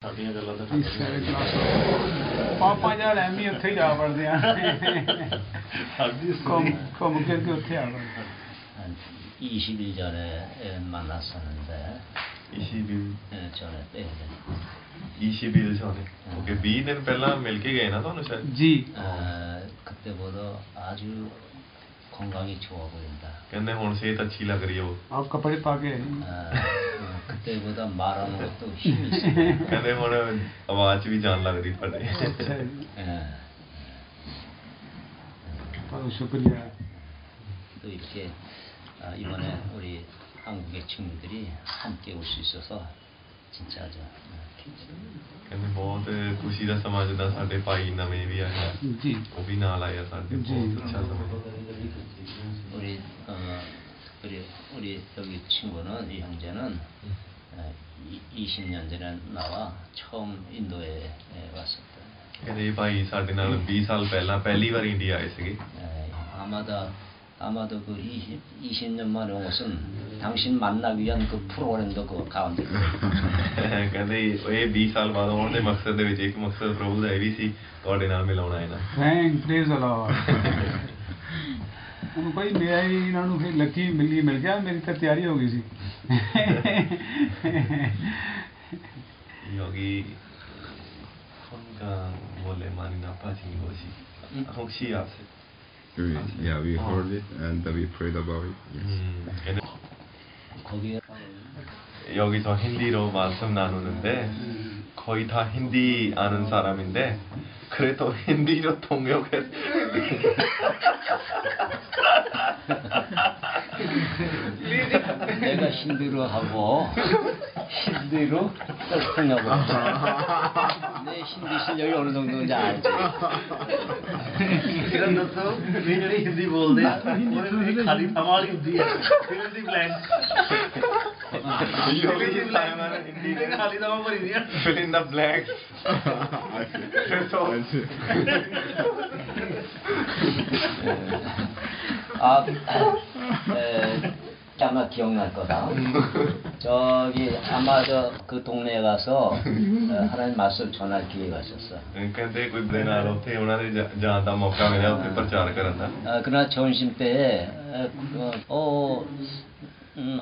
ਸਾਡੀਆਂ ਗੱਲਾਂ ਤਾਂ ਪਾਪਾ ਜਦ ਐਵੇਂ ਉੱਥੇ ਹੀ ਜਾ ਵੜਦੇ ਆ ਘੁੰਮ ਫਿਰ ਕੇ ਉੱਥੇ ਆ ਵੜਦੇ 20일 전에 만났었는데 20일 전에 떼는 20일 전에 오케이 20 ਦਿਨ ਪਹਿਲਾਂ ਮਿਲ ਕੇ ਗਏ ਨਾ ਤੁਹਾਨੂੰ ਸ਼ਾਇਦ ਜੀ 그때보다 아주 건강이 좋아 보인다. ਕਹਿੰਦੇ ਹੁਣ ਸਿਹਤ ਅੱਛੀ ਲੱਗ ਰਹੀ ਹੈ ਉਹ ਆਪ ਕੱਪੜੇ ਪਾ ਕੇ 그때보다 말하는 것도 힘이 있어. ਕਹਿੰਦੇ ਹੁਣ ਆਵਾਜ਼ 'ਚ ਵੀ ਜਾਨ ਲੱਗ ਰਹੀ ਤੁਹਾਡੇ ਅੱਛਾ ਜੀ ਬਹੁਤ ਸ਼ੁਕਰੀਆ 또 이렇게 이번에 우리 한국의 친구들이 함께 올 수 있어서 진짜 아주 ਕਹਿੰਦੇ ਬਹੁਤ ਖੁਸ਼ੀ ਦਾ ਸਮਾਂ ਜਿੱਦਾਂ ਸਾਡੇ ਭਾਈ ਨਵੇਂ ਵੀ ਆਏ ਜੀ ਉਹ ਵੀ ਨਾਲ ਆਏ ਆ ਸਾਡੇ ਬਹੁਤ ਅੱਛਾ ਸਮਾਂ 우리 특별히 우리 여기 친구는 이 형제는 20년 전에 나와 처음 인도에 왔었다. ਕਹਿੰਦੇ ਭਾਈ ਸਾਡੇ ਨਾਲ 20 ਸਾਲ ਪਹਿਲਾਂ ਪਹਿਲੀ ਵਾਰ ਇੰਡੀਆ ਆਏ ਸੀਗੇ 아마도 그 20년 만에 온 것은 당신 만나기 위한 그 프로그램도 그 가운데 ਕਹਿੰਦੇ ਇਹ 20 ਸਾਲ ਬਾਅਦ ਆਉਣ ਦੇ ਮਕਸਦ ਦੇ ਵਿੱਚ ਇੱਕ ਮਕਸਦ ਪ੍ਰਭੂ ਦਾ ਇਹ ਵੀ ਸੀ ਤੁਹਾਡੇ ਨਾਲ ਮਿਲਾਉਣਾ ਇਹਨਾਂ ਥੈਂਕ ਪ੍ਰੇਜ਼ ਅਲਾਹ ਹੁਣ ਭਾਈ ਮੇਰਾ ਹੀ ਇਹਨਾਂ ਨੂੰ ਫਿਰ ਲੱਕੀ ਮਿਲ ਗਿਆ ਮੇਰੀ ਤਾਂ ਤਿਆਰੀ ਹੋ ਗਈ ਸੀ 여기 건강원래만이 나빠진 것이 혹시 아세요? Yeah, we heard it and we prayed about it. 거기에 여기서 힌디로 말씀 나누는데 거의 다 힌디 아는 사람인데 그래도 힌디로 통역해 내가 힌디로 하고 힌디로 통역을 내 힌디 실력이 어느 정도인지 알지. ਕਿਰਨ ਦੱਸੋ ਵੀ ਜਿਹੜੀ ਹਿੰਦੀ ਬੋਲਦੇ ਆ ਉਹ ਖਾਲੀ ਥਾਂ ਵਾਲੀ ਹੁੰਦੀ ਹੈ ਫਿਲ ਦੀ ਬਲੈਂਕ ਖਾਲੀ ਥਾਂ ਭਰੀ ਦੀਆਂ fill in the blanks 아마 기억날 거다. 저기 아마 저 그 동네에 가서 하나님 말씀 전할 기회가 있었어. ਕਹਿੰਦੇ ਕੁਝ ਦਿਨ ਨਾਲ ਉੱਥੇ ਉਹਨਾਂ ਦੇ ਜਾਣ ਦਾ ਮੌਕਾ ਮਿਲਿਆ ਉੱਥੇ ਪ੍ਰਚਾਰ ਕਰਨ ਦਾ 그러나 점심 때에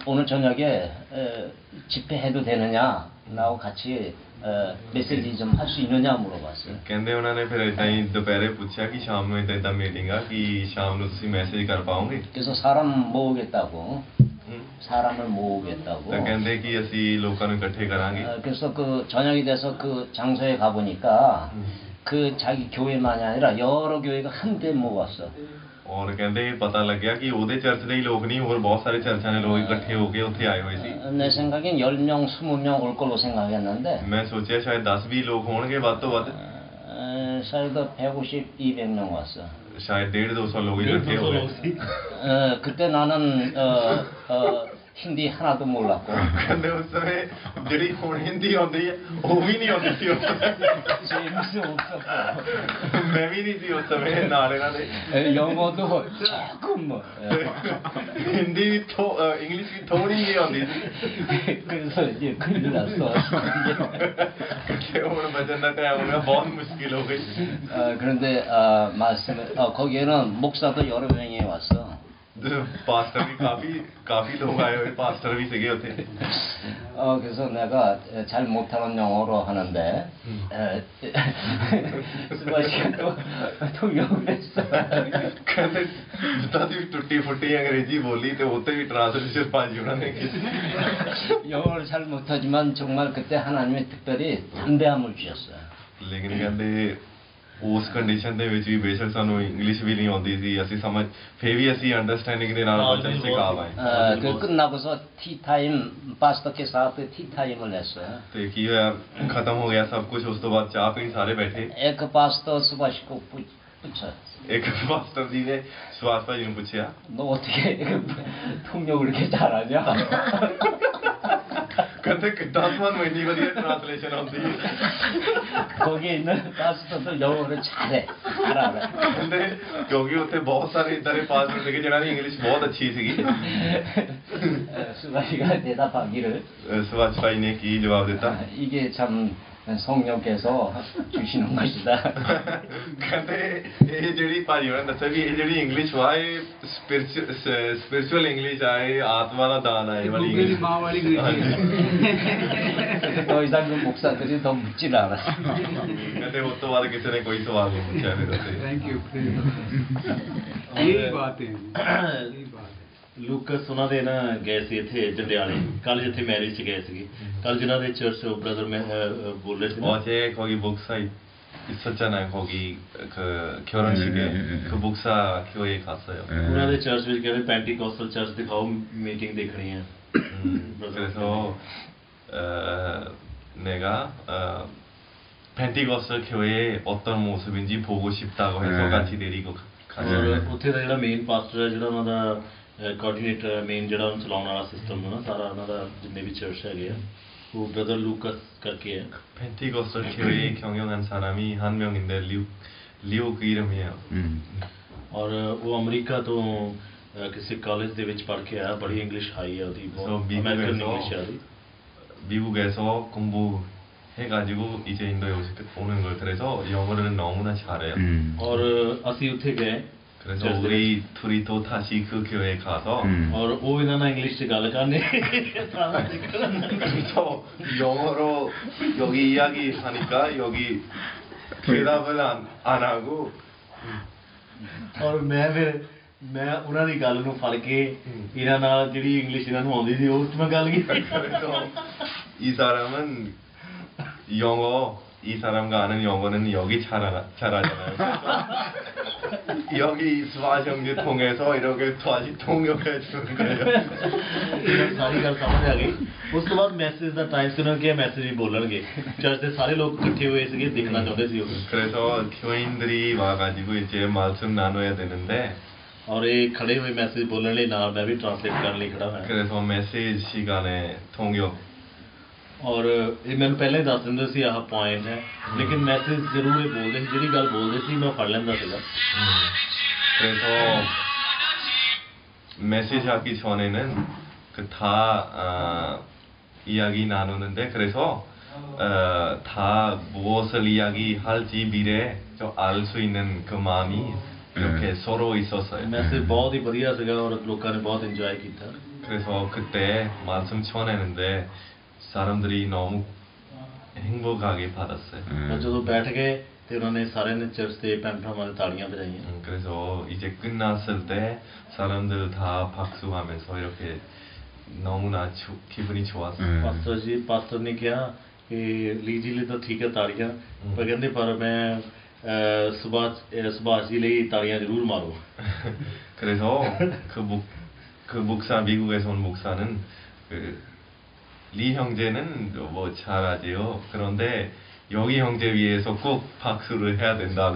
오늘 저녁에 집회해도 되느냐? 라고 같이 메시지 좀 할 수 있느냐 물어봤어요. ਕਹਿੰਦੇ ਉਹਨਾਂ ਨੇ ਫਿਰ ਇਦਾਂ ਹੀ ਦੁਪਹਿਰੇ ਪੁੱਛਿਆ ਕਿ ਸ਼ਾਮ ਨੂੰ ਇਦਾਂ ਮੀਟਿੰਗ ਆ ਕਿ ਸ਼ਾਮ ਨੂੰ ਤੁਸੀਂ ਮੈਸੇਜ ਕਰ ਪਾਓਗੇ 그래서 사람 모으겠다고. 사람을 모으겠다고. ਤਾਂ ਕਹਿੰਦੇ ਕਿ ਅਸੀਂ ਲੋਕਾਂ ਨੂੰ ਇਕੱਠੇ ਕਰਾਂਗੇ 그래서 그 저녁이 돼서 그 장소에 가보니까 그 자기 교회만이 아니라 여러 교회가 한데 모았어. ਔਰ ਕਹਿੰਦੇ ਪਤਾ ਲੱਗਿਆ ਕਿ ਉਹਦੇ ਚਰਚ ਦੇ ਹੀ ਲੋਕ ਨਹੀਂ ਹੋਰ ਬਹੁਤ ਸਾਰੇ ਚਰਚਾਂ ਦੇ ਲੋਕ ਇਕੱਠੇ ਹੋ ਕੇ ਉੱਥੇ ਆਏ ਹੋਏ ਸੀ 내 생각엔 10명, 20명 올 걸로 생각했는데 ਮੈਂ ਸੋਚਿਆ ਸ਼ਾਇਦ 10-20 ਲੋਕ ਹੋਣਗੇ ਵੱਧ ਤੋਂ ਵੱਧ शायद 150, 200명 왔어. ਸ਼ਾਇਦ 150-200 ਲੋਕ ਇਕੱਠੇ ਹੋ ਗਏ 그때 나는 힌디 하나도 몰랐고. ਕਹਿੰਦੇ ਉਸ ਸਮੇਂ ਜਿਹੜੀ ਹੁਣ ਹਿੰਦੀ ਆਉਂਦੀ ਹੈ ਉਹ ਵੀ ਨਹੀਂ ਆਉਂਦੀ ਸੀ ਉਸ 재밌어 없었고. ਮੈਂ ਵੀ ਨਹੀਂ ਸੀ ਉਸ ਸਮੇਂ ਨਾਲ ਇਹਨਾਂ ਦੇ 영어도 조금 뭐. ਹਿੰਦੀ ਵੀ ਇੰਗਲਿਸ਼ ਵੀ ਥੋੜੀ ਜਿਹੀ ਆਉਂਦੀ ਸੀ 그래서 이제 큰일 났어. ਕਿ ਹੁਣ ਬਚਣ ਦਾ ਟਾਈਮ ਹੋ ਗਿਆ ਬਹੁਤ ਮੁਸ਼ਕਿਲ ਹੋ ਗਈ 그런데 거기에는 목사도 여러 명이 왔어. ਪਾਸਟਰ ਵੀ ਕਾਫੀ ਲੋਕ ਆਏ ਹੋਏ ਪਾਸਟਰ ਵੀ ਸੀਗੇ ਉੱਥੇ 그래서 내가 잘 못하는 영어로 하는데 수바 씨가 또 통역을 했어. ਕਹਿੰਦੇ ਜਿੱਦਾਂ ਦੀ ਟੁੱਟੀ ਫੁੱਟੀ ਅੰਗਰੇਜ਼ੀ ਬੋਲੀ ਤੇ ਉੱਤੇ ਵੀ ਟ੍ਰਾਂਸਲੇਸ਼ਨ ਭਾਜੀ ਉਹਨਾਂ ਨੇ ਕੀਤੀ 영어를 잘 못하지만 정말 그때 하나님이 특별히 담대함을 주셨어요. ਲੇਕਿਨ ਕਹਿੰਦੇ ਉਸ ਕੰਡੀਸ਼ਨ ਦੇ ਵਿੱਚ ਵੀ ਬੇਸ਼ੱਕ ਸਾਨੂੰ ਇੰਗਲਿਸ਼ ਵੀ ਨਹੀਂ ਆਉਂਦੀ ਸੀ ਅਸੀਂ ਸਮਝ ਫੇਰ ਵੀ ਅਸੀਂ ਅੰਡਰਸਟੈਂਡਿੰਗ ਦੇ ਨਾਲ ਵਚਨ ਸਿਖਾ ਪਾਏ 그 끝나고서 티타임 ਪਾਸਟਰ께서 앞에 티타임을 했어요. ਤੇ ਕੀ ਹੋਇਆ ਖਤਮ ਹੋ ਗਿਆ ਸਭ ਕੁਝ ਉਸ ਤੋਂ ਬਾਅਦ ਚਾਹ ਪੀਣ ਸਾਰੇ ਬੈਠੇ एक पा스터 수바시 꼭 붙여. ਇੱਕ ਪਾਸਟਰ ਜੀ ਨੇ ਸੁਭਾਸ਼ ਭਾਜੀ ਨੂੰ ਪੁੱਛਿਆ 너 어떻게 통역을 이렇게 잘하냐? ਕਹਿੰਦੇ ਕਿੱਦਾਂ ਤੁਹਾਨੂੰ ਇੰਨੀ ਵਧੀਆ ਟ੍ਰਾਂਸਲੇਸ਼ਨ ਆਉਂਦੀ ਹੈ 거기에 있는 파스터도 영어를 잘해. 잘 알아. ਕਹਿੰਦੇ ਕਿਉਂਕਿ ਉੱਥੇ ਬਹੁਤ ਸਾਰੇ ਇਦਾਂ ਦੇ ਪਾਸਟਰ ਸੀਗੇ ਜਿਹਨਾਂ ਦੀ ਇੰਗਲਿਸ਼ ਬਹੁਤ ਅੱਛੀ ਸੀਗੀ 수바이가 대답하기를 ਸੁਭਾਸ਼ ਭਾਈ ਨੇ ਕੀ ਜਵਾਬ ਦਿੱਤਾ 이게 참 성령께서 주시는 것이다. ਕਹਿੰਦੇ ਇਹ ਜਿਹੜੀ ਭਾਜੀ ਉਹਨਾਂ ਨੇ ਦੱਸਿਆ ਵੀ ਇਹ ਜਿਹੜੀ ਇੰਗਲਿਸ਼ ਵਾ ਇਹ ਸਪਿਰਚੁਅਲ ਇੰਗਲਿਸ਼ ਆ ਇਹ ਆਤਮਾ ਦਾ ਦਾਨ ਆ ਇਹ ਵਾਲੀ ਮੇਰੀ ਇੰਗਲਿਸ਼ ਮਾਂ ਵਾਲੀ ਅੰਗਰੇਜ਼ੀ 더 이상 그 목사들이 더 묻질 않아. ਕਹਿੰਦੇ ਉਸ ਤੋਂ ਬਾਅਦ ਕਿਸੇ ਨੇ ਕੋਈ ਸਵਾਲ ਨਹੀਂ ਪੁੱਛਿਆ ਫਿਰ ਉੱਥੇ ਥੈਂਕ ਯੂ ਇਹ ਬਾਤ ਹੈ ਇਹ ਬਾਤ ਲੂਕਸ ਉਹਨਾਂ ਦੇ ਨਾ ਗਏ ਸੀ ਇੱਥੇ ਜੰਡਿਆਲੇ ਕੱਲ ਜਿੱਥੇ ਮੈਰਿਜ 'ਚ ਗਏ ਸੀਗੇ ਕੱਲ ਜਿਨ੍ਹਾਂ ਦੇ ਚਰਚ ਬ੍ਰਦਰ ਮੈਂ ਬੋਲ ਰਹੇ ਸੀ ਨਾ 어제 거기 목사 있었잖아요. 거기 그 결혼식에 그 목사 교회에 갔어요. ਉਹਨਾਂ ਦੇ ਚਰਚ ਵਿੱਚ ਕਹਿੰਦੇ ਪੈਂਟੀਕੋਸਟਲ ਚਰਚ ਦਿਖਾਓ ਮੀਟਿੰਗ ਦੇਖਣੀ ਹੈ. 그래서 내가 펜티거스트 교회의 어떤 모습인지 보고 싶다고 해서 같이 데리고 가죠. ਉੱਥੇ ਦਾ ਜਿਹੜਾ ਮੇਨ ਪਾਸਟਰ ਹੈ ਜਿਹੜਾ ਉਹਨਾਂ ਦਾ ਕੋਆਰਡੀਨੇਟਰ ਮੇਨ ਜਿਹੜਾ ਉਹਨੂੰ ਚਲਾਉਣ ਵਾਲਾ ਸਿਸਟਮ ਨਾ ਸਾਰਾ ਉਹਨਾਂ ਦਾ ਜਿੰਨੇ ਵੀ ਚਰਚ ਹੈਗੇ ਆ ਉਹ ਬ੍ਰਦਰ ਲੂਕਸ ਕਰਕੇ ਹੈ. 펜티거스트 교회 경영한 사람이 한 명인데 리오 그 이름이에요. ਔਰ ਉਹ ਅਮਰੀਕਾ ਤੋਂ ਕਿਸੇ ਕਾਲਜ ਦੇ ਵਿੱਚ ਪੜ੍ਹ ਕੇ ਆਇਆ ਬੜੀ ਇੰਗਲਿਸ਼ ਹਾਈ ਹੈ ਉਹਦੀ ਬਹੁਤ ਅਮਰੀਕਨ ਇੰਗਲਿਸ਼ ਹੈ ਉਹਦੀ. 미국에서 공부해가지고 이제 인도에 오는 걸 그래서 영어를 너무나 잘해요. ਔਰ ਅਸੀਂ ਉੱਥੇ ਗਏ 그래서 우리 둘이 또 다시 그 교회에 가서 ਔਰ ਉਹ ਇਹਨਾਂ ਨਾਲ ਇੰਗਲਿਸ਼ 'ਚ ਗੱਲ ਕਰਨੇ 그래서 영어로 여기 이야기하니까 여기 대답을 안 하고 ਔਰ ਮੈਂ ਉਹਨਾਂ ਦੀ ਗੱਲ ਨੂੰ ਫੜ ਕੇ ਇਹਨਾਂ ਨਾਲ ਜਿਹੜੀ ਇੰਗਲਿਸ਼ ਇਹਨਾਂ ਨੂੰ ਆਉਂਦੀ ਸੀ ਉਹ 'ਚ ਮੈਂ ਗੱਲ ਕੀਤੀ. 그래서 이 사람은 이 사람과 아는 영어는 여기 잘하잖아요. 여기 스와시 형제 통해서 이렇게 다시 통역해 주는 거예요. ਸਾਰੀ ਗੱਲ ਸਮਝ ਆ ਗਈ. ਉਸ ਤੋਂ ਬਾਅਦ ਮੈਸੇਜ ਦਾ ਟਾਈਮ ਸੀ ਉਹਨਾਂ ਕਿ ਮੈਸੇਜ ਹੀ ਬੋਲਣਗੇ. ਚਰਚ ਦੇ ਸਾਰੇ ਲੋਕ ਇਕੱਠੇ ਹੋਏ ਸੀਗੇ ਦੇਖਣਾ ਚਾਹੁੰਦੇ ਸੀ ਉਹ. 그래서 교인들이 와가지고 이제 말씀 나눠야 되는데 ਔਰ ਇਹ ਖੜੇ ਹੋਏ ਮੈਸੇਜ ਬੋਲਣ ਲਈ ਨਾਲ ਮੈਂ ਵੀ ਟ੍ਰਾਂਸਲੇਟ ਕਰਨ ਲਈ ਖੜਾ ਹੋਇਆ. 그래서 메시지 시간에 통역 ਔਰ ਇਹ ਮੈਨੂੰ ਪਹਿਲਾਂ ਹੀ ਦੱਸ ਦਿੰਦੇ ਸੀ ਆਹ ਪੁਆਇੰਟ ਹੈ ਲੇਕਿਨ ਮੈਸੇਜ ਜ਼ਰੂਰ ਇਹ ਬੋਲਦੇ ਸੀ ਜਿਹੜੀ ਗੱਲ ਬੋਲਦੇ ਸੀ ਮੈਂ ਫੜ ਲੈਂਦਾ ਸੀਗਾ. 그래서 메시지 하기 전에는 그 다 이야기 나누는데 그래서 다 무엇을 이야기할지 미래에 알 수 있는 그 마음이 이렇게 서로 있었어요. ਮੈਸੇਜ ਬਹੁਤ ਹੀ ਵਧੀਆ ਸੀਗਾ ਔਰ ਲੋਕਾਂ ਨੇ ਬਹੁਤ ਇੰਜੋਏ ਕੀਤਾ. 그래서 그때 말씀 전했는데 사람들이 너무 행복하게 받았어요. ਜਦੋਂ ਬੈਠ ਗਏ ਤੇ ਉਹਨਾਂ ਨੇ ਸਾਰਿਆਂ ਨੇ ਚਰਚ ਦੇ ਭੈਣ ਭਰਾਵਾਂ ਨੇ ਤਾੜੀਆਂ ਵਜਾਈਆਂ. 그래서 이제 끝났을 때 사람들 다 박수하면서 이렇게 너무나 기분이 좋았어요. ਪਾਸਟਰ ਨੇ ਕਿਹਾ ਕਿ ਲੀਜੀ ਲਈ ਤਾਂ ਠੀਕ ਹੈ ਤਾੜੀਆਂ ਪਰ ਕਹਿੰਦੇ ਪਰ ਮੈਂ ਸੁਭਾਸ਼ ਜੀ ਲਈ ਤਾੜੀਆਂ ਜ਼ਰੂਰ ਮਾਰੋ. 그래서 그 목사 미국에서 온 목사는 리 형제는 뭐 잘하지요. 그런데 여기 형제 위해서 꼭 박수를 해야 된다고.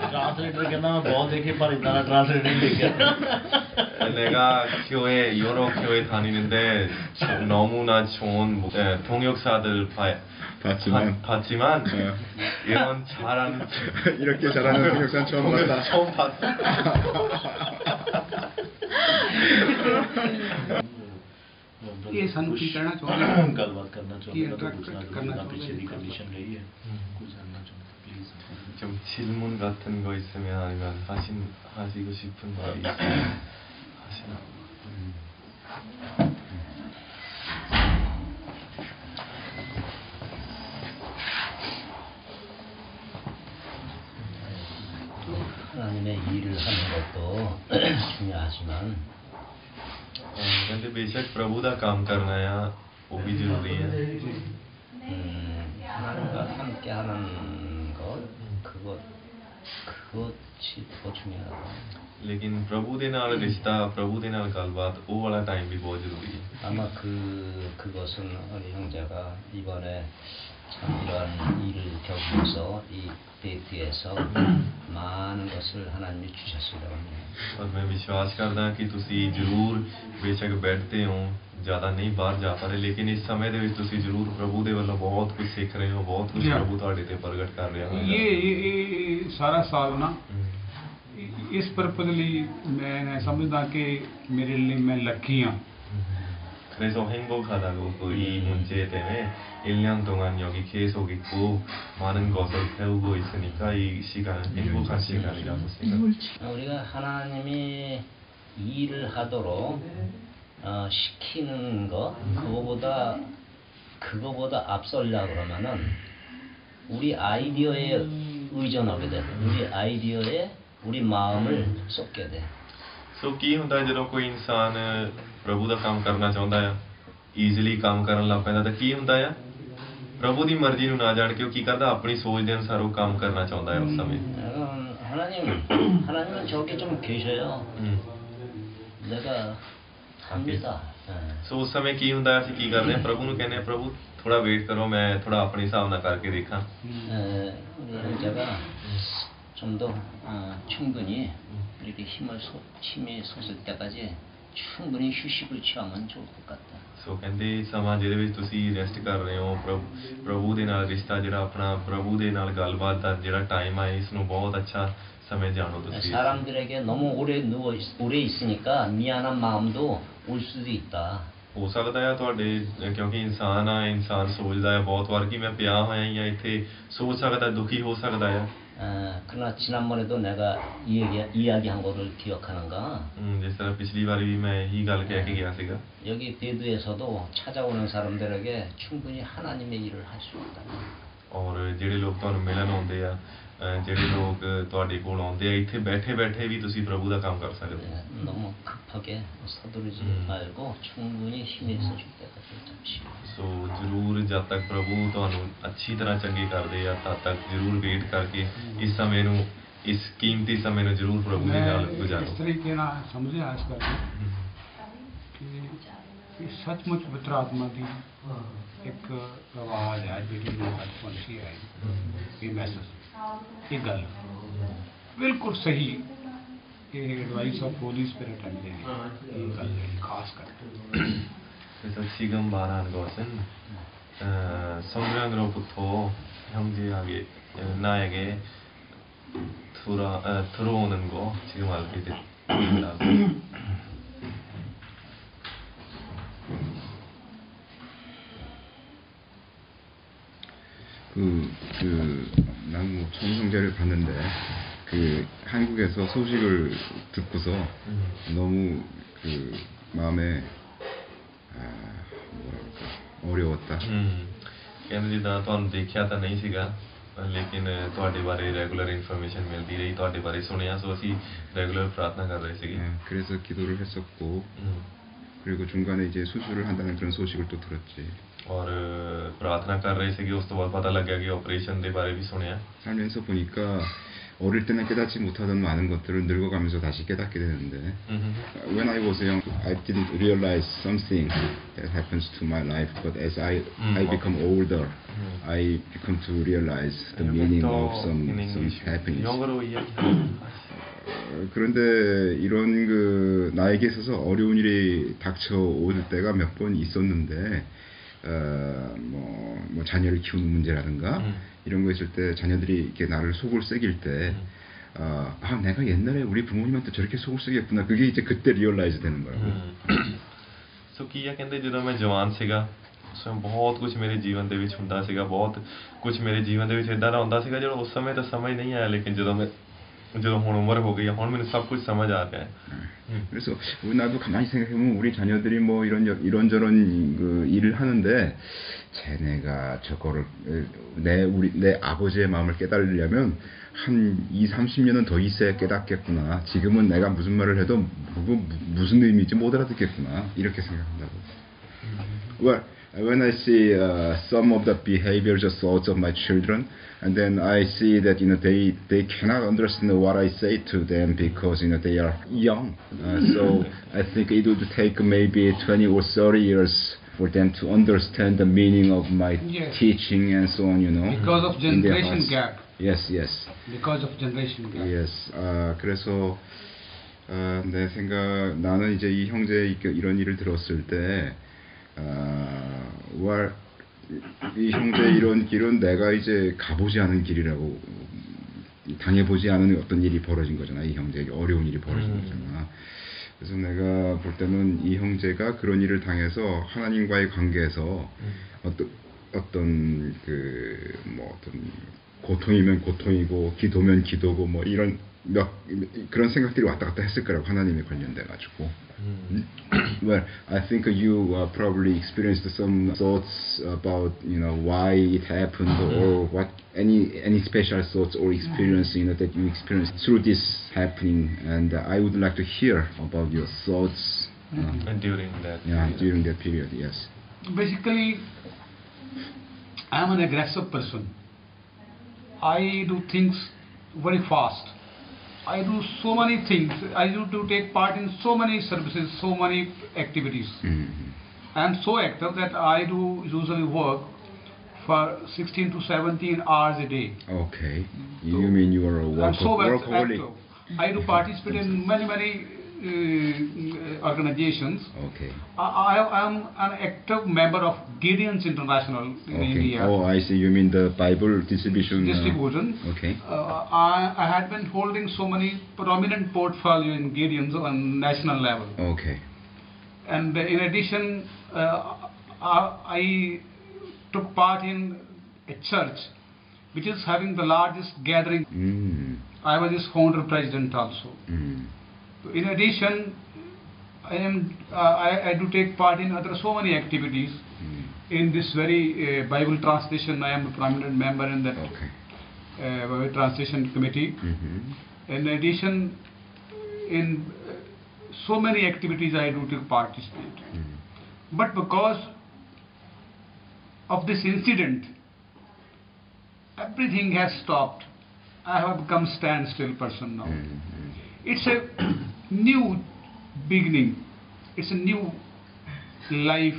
트ਰਾਂਸ레이टर ਕਹਿੰਦਾ ਮੈਂ ਬਹੁਤ ਦੇਖੇ ਪਰ ਇਦਾਂ ਦਾ ਟ੍ਰਾਂਸਲੇਟਰ ਨਹੀਂ ਦੇਖਿਆ. 내가 여러 교회 다니는데 너무나 좋은 통역사들 봤지만 이런 잘하는 이렇게 잘하는 통역사는 처음 봤다. 처음 봤어. ਇਹ ਸਾਨੂੰ ਕੀ ਕਹਿਣਾ ਚਾਹੁੰਦੇ ਗੱਲਬਾਤ ਕਰਨਾ ਚਾਹੁੰਦੇ ਕੀ ਤਾਂ ਪੁੱਛਣਾ ਕਰਨਾ ਚਾਹੁੰਦਾ ਪਿੱਛੇ ਦੀ ਚਾਹੁੰਦੇ ਕੰਡੀਸ਼ਨ ਰਹੀ ਹੈ ਕੁਝ ਜਾਣਨਾ ਚਾਹੁੰਦਾ ਪਲੀਜ਼. 좀 질문 같은 거 있으면 아니면 하시고 싶은 말이 있으면 하시나. 하나님의 일을 하는 것도 중요하지만 कहते बेशक प्रभु का काम करना है वो भी जरूरी है. 하나님과 함께하는 그것이 더 중요하다. लेकिन प्रभु दे नाल रिश्ता प्रभु दे नाल गलबात वो वाला टाइम भी बहुत जरूरी है. 아마 그것은 우리 형제가 이번에 참 이러한 일을 겪으면서 이 데이트에서 많은 것을 하나님이 주셨을 겁니다. और मैं विश्वास करदा कि ਤੁਸੀਂ ਜ਼ਰੂਰ ਬੇਸ਼ੱਕ ਬੈਠਦੇ ਹੋ ਜ਼ਿਆਦਾ ਨਹੀਂ ਬਾਹਰ ਜਾ ਪਾ ਰਹੇ ਲੇਕਿਨ ਇਸ ਸਮੇਂ ਦੇ ਵਿੱਚ ਤੁਸੀਂ ਜ਼ਰੂਰ ਪ੍ਰਭੂ ਦੇ ਵੱਲੋਂ ਬਹੁਤ ਕੁਝ ਸਿੱਖ ਰਹੇ ਹੋ ਬਹੁਤ ਕੁਝ ਪ੍ਰਭੂ ਤੁਹਾਡੇ ਤੇ ਪ੍ਰਗਟ ਕਰ ਰਿਹਾ ਹੈ. ਇਹ ਸਾਰਾ ਸਾਲ ਨਾ ਇਸ ਪਰਪਸ ਲਈ ਮੈਂ ਸਮਝਦਾ ਕਿ ਮੇਰੇ ਲਈ ਮੈਂ ਲੱਕੀ ਹਾਂ 그래서 행복하다고 그 이 문제 때문에 1년 동안 여기 계속 있고 많은 것을 배우고 있으니까 이 시간은 행복한 시간이라고 생각합니다. 우리가 하나님이 일을 하도록 시키는 것 그거보다 앞설려 그러면은 우리 아이디어에 의존하게 돼. 우리 아이디어에 우리 마음을 쏟게 돼. ਸੋ ਕੀ ਹੁੰਦਾ ਜਦੋਂ ਕੋਈ ਇਨਸਾਨ ਪ੍ਰਭੂ ਦਾ ਕੰਮ ਕਰਨਾ ਚਾਹੁੰਦਾ ਆ ਈਜ਼ੀਲੀ ਕੰਮ ਕਰਨ ਲੱਗ ਪੈਂਦਾ ਤਾਂ ਕੀ ਹੁੰਦਾ ਆ ਪ੍ਰਭੂ ਦੀ ਮਰਜ਼ੀ ਨੂੰ ਨਾ ਜਾਣ ਕੇ ਉਹ ਕੀ ਕਰਦਾ ਆਪਣੀ ਸੋਚ ਦੇ ਅਨੁਸਾਰ ਉਹ ਕੰਮ ਕਰਨਾ ਚਾਹੁੰਦਾ ਹੈ ਉਸ ਸਮੇਂ 하나님은 저기 좀 계셔요. 내가 합니다. ਸੋ ਉਸ ਸਮੇਂ ਕੀ ਹੁੰਦਾ ਅਸੀਂ ਕੀ ਕਰਦੇ ਹਾਂ ਪ੍ਰਭੂ ਨੂੰ ਕਹਿੰਦੇ ਹਾਂ ਪ੍ਰਭੂ ਥੋੜਾ ਵੇਟ ਕਰੋ ਮੈਂ ਥੋੜਾ ਆਪਣੇ ਹਿਸਾਬ ਨਾਲ ਕਰਕੇ ਦੇਖਾਂ 우리 형제가 좀 더 충분히 이렇게 힘이 솟을 때까지 충분히 휴식을 취하면 좋을 것 같다. ਸੋ ਕਹਿੰਦੇ ਸਮਾਂ ਜਿਹਦੇ ਵਿੱਚ ਤੁਸੀਂ ਰੈਸਟ ਕਰ ਰਹੇ ਹੋ ਪ੍ਰਭੂ ਦੇ ਨਾਲ ਰਿਸ਼ਤਾ ਜਿਹੜਾ ਆਪਣਾ ਪ੍ਰਭੂ ਦੇ ਨਾਲ ਗੱਲਬਾਤ ਦਾ ਜਿਹੜਾ ਟਾਈਮ ਹੈ ਇਸ ਨੂੰ ਬਹੁਤ ਅੱਛਾ ਸਮੇਂ ਜਾਣੋ ਤੁਸੀਂ 사람들에게 너무 오래 있으니까 미안한 마음도 올 수도 있다. ਹੋ ਸਕਦਾ ਹੈ ਤੁਹਾਡੇ ਕਿਉਂਕਿ ਇਨਸਾਨ ਆ ਇਨਸਾਨ ਸੋਚਦਾ ਹੈ ਬਹੁਤ ਵਾਰ ਕਿ ਮੈਂ ਪਿਆ ਹੋਇਆ ਜਾਂ ਇੱਥੇ ਸੋਚ ਸਕਦਾ ਦੁਖੀ ਹੋ ਸਕਦਾ ਹੈ 그러나 지난번에도 내가 이야기한 거를 기억하는가? ਜਿਸ ਤਰ੍ਹਾਂ ਪਿਛਲੀ ਵਾਰੀ ਵੀ ਮੈਂ ਇਹੀ ਗੱਲ ਕਹਿ ਕੇ ਗਿਆ ਸੀਗਾ 여기 대두에서도 찾아오는 사람들에게 충분히 하나님의 일을 할 수 있다. ਔਰ ਜਿਹੜੇ ਲੋਕ ਤੁਹਾਨੂੰ ਮਿਲਣ ਆਉਂਦੇ ਆ ਜਿਹੜੇ ਲੋਕ ਤੁਹਾਡੇ ਕੋਲ ਆਉਂਦੇ ਆ ਇੱਥੇ ਬੈਠੇ ਬੈਠੇ ਵੀ ਤੁਸੀਂ ਪ੍ਰਭੂ ਦਾ ਕੰਮ ਕਰ ਸਕਦੇ ਹੋ 너무 급하게 서두르지 말고 충분히 힘이 있어줄 때까지 잠시. ਸੋ ਜ਼ਰੂਰ ਜਦ ਤੱਕ ਪ੍ਰਭੂ ਤੁਹਾਨੂੰ ਅੱਛੀ ਤਰ੍ਹਾਂ ਚੰਗੇ ਕਰਦੇ ਆ ਤਦ ਤੱਕ ਜ਼ਰੂਰ ਵੇਟ ਕਰਕੇ ਇਸ ਸਮੇਂ ਨੂੰ ਇਸ ਕੀਮਤੀ ਸਮੇਂ ਨੂੰ ਜ਼ਰੂਰ ਪ੍ਰਭੂ ਦੇ ਨਾਲ ਗੁਜ਼ਾਰੋ इस तरीके ना समझे आज करके कि सचमुच पवित्र आत्मा की एक आवाज़ है जी मेरे तक पहुंची है ये मैसेज ये गल बिल्कुल सही ये एडवाइस ऑफ होली स्पिरिट है ये गल खास करके 그래서 지금 말하는 것은 성령으로부터 형제에게 나에게 들어오는 거 지금 알게 됐다고 난 뭐 총성제를 봤는데 한국에서 소식을 듣고서 너무 마음에 어려웠다. ਕਹਿੰਦੇ ਜਿੱਦਾਂ ਤੁਹਾਨੂੰ ਦੇਖਿਆ ਤਾਂ ਨਹੀਂ ਸੀਗਾ ਲੇਕਿਨ ਤੁਹਾਡੇ ਬਾਰੇ ਰੈਗੂਲਰ ਇਨਫੋਰਮੇਸ਼ਨ ਮਿਲਦੀ ਰਹੀ ਤੁਹਾਡੇ ਬਾਰੇ ਸੁਣਿਆ ਸੋ ਅਸੀਂ ਰੈਗੂਲਰ ਪ੍ਰਾਰਥਨਾ ਕਰ ਰਹੇ ਸੀਗੇ 그래서 기도를 했었고 그리고 중간에 이제 수술을 한다는 그런 소식을 또 들었지. ਔਰ ਪ੍ਰਾਰਥਨਾ ਕਰ ਰਹੇ ਸੀਗੇ ਉਸ ਤੋਂ ਬਾਅਦ ਪਤਾ ਲੱਗਿਆ ਕਿ ਆਪਰੇਸ਼ਨ ਦੇ ਬਾਰੇ ਵੀ ਸੁਣਿਆ 살면서 보니까 어릴 때는 깨닫지 못하던 많은 것들을 늙어가면서 다시 깨닫게 되는데 when I was young, I didn't realize something that happens to my life, but as I become older, I become to realize the meaning of some happenings. 영어로 이야기 그런데 이런 나에게 있어서 어려운 일이 닥쳐올 때가 몇 번 있었는데 뭐 자녀를 키우는 문제라든가 이런 거 있을 때 자녀들이 이렇게 나를 속을 새길 때 내가 옛날에 우리 부모님한테 저렇게 속을 새겼구나 그게 이제 그때 리얼라이즈 되는 거라고. ਸੋ ਕੀ ਆ ਕਹਿੰਦੇ ਜਦੋਂ ਮੈਂ ਜਵਾਨ ਸੀਗਾ ਉਸ ਸਮੇਂ ਬਹੁਤ ਕੁਝ ਮੇਰੇ ਜੀਵਨ ਦੇ ਵਿੱਚ ਹੁੰਦਾ ਸੀਗਾ ਬਹੁਤ ਕੁਝ ਮੇਰੇ ਜੀਵਨ ਦੇ ਵਿੱਚ ਇਦਾਂ ਦਾ ਹੁੰਦਾ ਸੀਗਾ ਜਿਹੜਾ ਉਸ ਸਮੇਂ ਤਾਂ ਸਮਝ ਨਹੀਂ ਆਇਆ ਲੇਕਿਨ ਜਦੋਂ ਹੁਣ ਉਮਰ ਹੋ ਗਈ ਹੁਣ ਮੈਨੂੰ ਸਭ ਕੁਝ ਸਮਝ ਆ ਰਿਹਾ ਹੈ 그래서 나도 가만히 생각해보면 우리 자녀들이 뭐 이런저런 일을 하는데 쟤네가 저거를 내 아버지의 마음을 깨달으려면 한 20-30년은 더 있어야 깨닫겠구나. 지금은 내가 무슨 말을 해도 무슨 의미인지 못 알아듣겠구나. 이렇게 생각한다고. Well, when I see some of the behaviors or thoughts of my children, and then I see that they cannot understand what I say to them because they are young. So I think it would take maybe 20 or 30 years for them to understand the meaning of my teaching and so on. Because of generation gap. Yes. Because of generation gap. Yes. 그래서 내 생각 나는 이제 이 형제의 이런 일을 들었을 때. 이 형제의 이런 길은 내가 이제 가보지 않은 길이라고 당해보지 않은 어떤 일이 벌어진 거잖아. 이 형제에게 어려운 일이 벌어진 거잖아. 그래서 내가 볼 때는 이 형제가 그런 일을 당해서 하나님과의 관계에서 어떤 고통이면 고통이고 기도면 기도고 뭐 이런 그런 생각들이 왔다 갔다 했을 거라고 하나님에 관련돼 가지고. Well, I think you probably experienced some thoughts about why it happened or what any special thoughts or experience that you experienced through this happening, and I would like to hear about your thoughts. And during that during that period, yes. Basically, I am an aggressive person. I do things very fast. I do so many things. I used to take part in so many services, so many activities. I am so active that I do usually work for 16 to 17 hours a day. Okay. You mean you are a workaholic? Active. I do participate in many organizations. Okay. I am an active member of Gideon's International in India. Oh, I see. You mean the Bible distribution? Okay. I had been holding so many prominent portfolio in Gideon's on national level. Okay. And in addition, I took part in a church which is having the largest gathering. I was its founder president also. In addition, I do take part in so many activities. In this very Bible translation, I am a prominent member in that Bible translation committee. In addition, in so many activities I do to participate. But because of this incident, everything has stopped. I have become a standstill person now. It's a new beginning. It's a new life.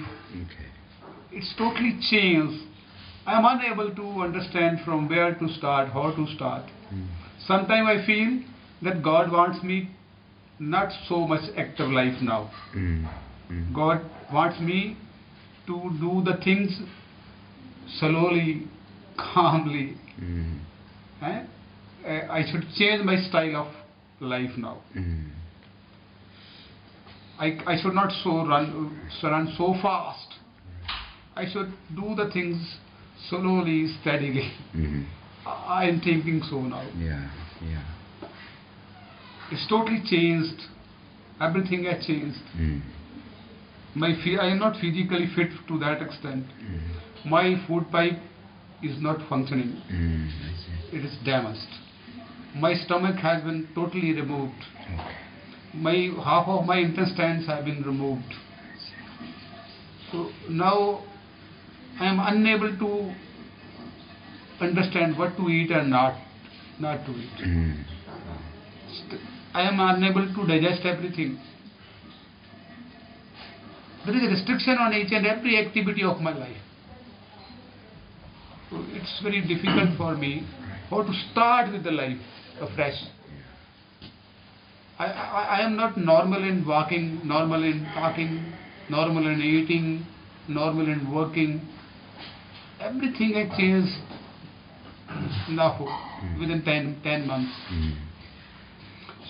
It's totally changed. I am unable to understand from where to start, how to start. Sometimes I feel that God wants me not so much active life now. God wants me to do the things slowly, calmly. I should change my style of life now. I should not run so fast. I should do the things slowly, steadily. I am thinking so now. It's totally changed. Everything has changed. I am not physically fit to that extent. My food pipe is not functioning. It is damaged. My stomach has been totally removed. Half of my intestines have been removed. So now I am unable to understand what to eat and not to eat. I am unable to digest everything. There is a restriction on each and every activity of my life. So it's very difficult for me how to start with the life afresh. I am not normal in walking, normal in talking, normal in eating, normal in working. Everything has changed now within 10 months.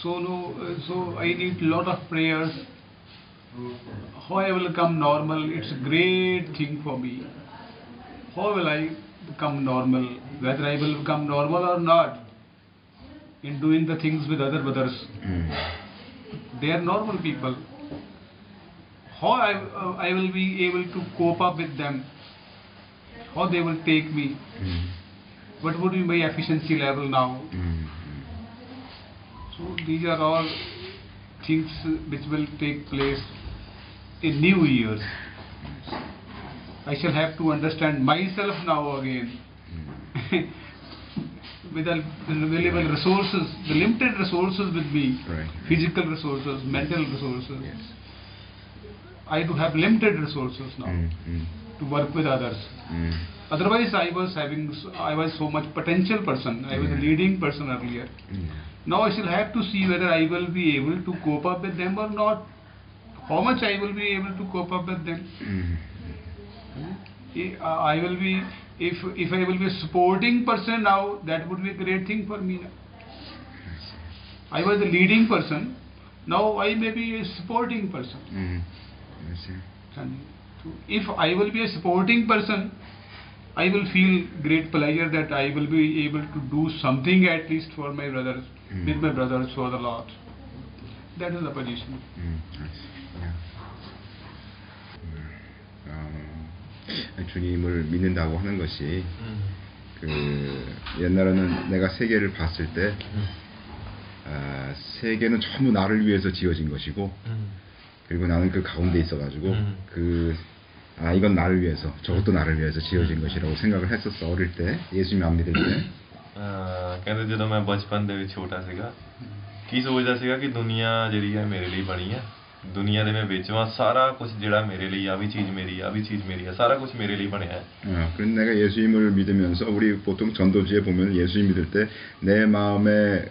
So I need a lot of prayers. How I will become normal, it's a great thing for me. How will I become normal? Whether I will become normal or not in doing the things with other brothers. They are normal people. How I will be able to cope up with them? How they will take me? What would be my efficiency level now? So these are all things which will take place in new years. I shall have to understand myself now again. With the available resources, the limited resources with me, physical resources, mental resources. I do have limited resources now to work with others. Otherwise, I was so much potential person. I was a leading person earlier. Now I shall have to see whether I will be able to cope up with them or not. How much I will be able to cope up with them. I will be, if I will be a supporting person now, that would be a great thing for me. I was a leading person. Now I may be a supporting person. 그렇지. So if I will be a supporting person, I will feel great pleasure that I will be able to do something at least for my brothers, with my brothers for the Lord. That is the position. 주님을 믿는다고 하는 것이 그 옛날에는 내가 세계를 봤을 때 세계는 전부 나를 위해서 지어진 것이고 그리고 나는 그 가운데 있어가지고 이건 나를 위해서 저것도 나를 위해서 지어진 것이라고 생각을 했었어 어릴 때 예수님 안 믿을 때. ਕਹਿੰਦੇ ਜਦੋਂ ਮੈਂ ਬਚਪਨ ਦੇ ਵਿੱਚ ਛੋਟਾ ਸੀਗਾ ਕੀ ਸੋਚਦਾ ਸੀਗਾ ਕਿ ਦੁਨੀਆ ਜਿਹੜੀ ਹੈ ਮੇਰੇ ਲਈ ਬਣੀ ਆ ਦੁਨੀਆ ਦੇ ਮੈਂ ਵਿੱਚ ਵਾਂ ਸਾਰਾ ਕੁਝ ਜਿਹੜਾ ਮੇਰੇ ਲਈ ਆ ਵੀ ਚੀਜ਼ ਮੇਰੀ ਆ ਵੀ ਚੀਜ਼ ਮੇਰੀ ਆ ਸਾਰਾ ਕੁਝ ਮੇਰੇ ਲਈ ਬਣਿਆ ਹੈ. 그런데 내가 예수님을 믿으면서 우리 보통 전도지에 보면 예수님 믿을 때 내 마음에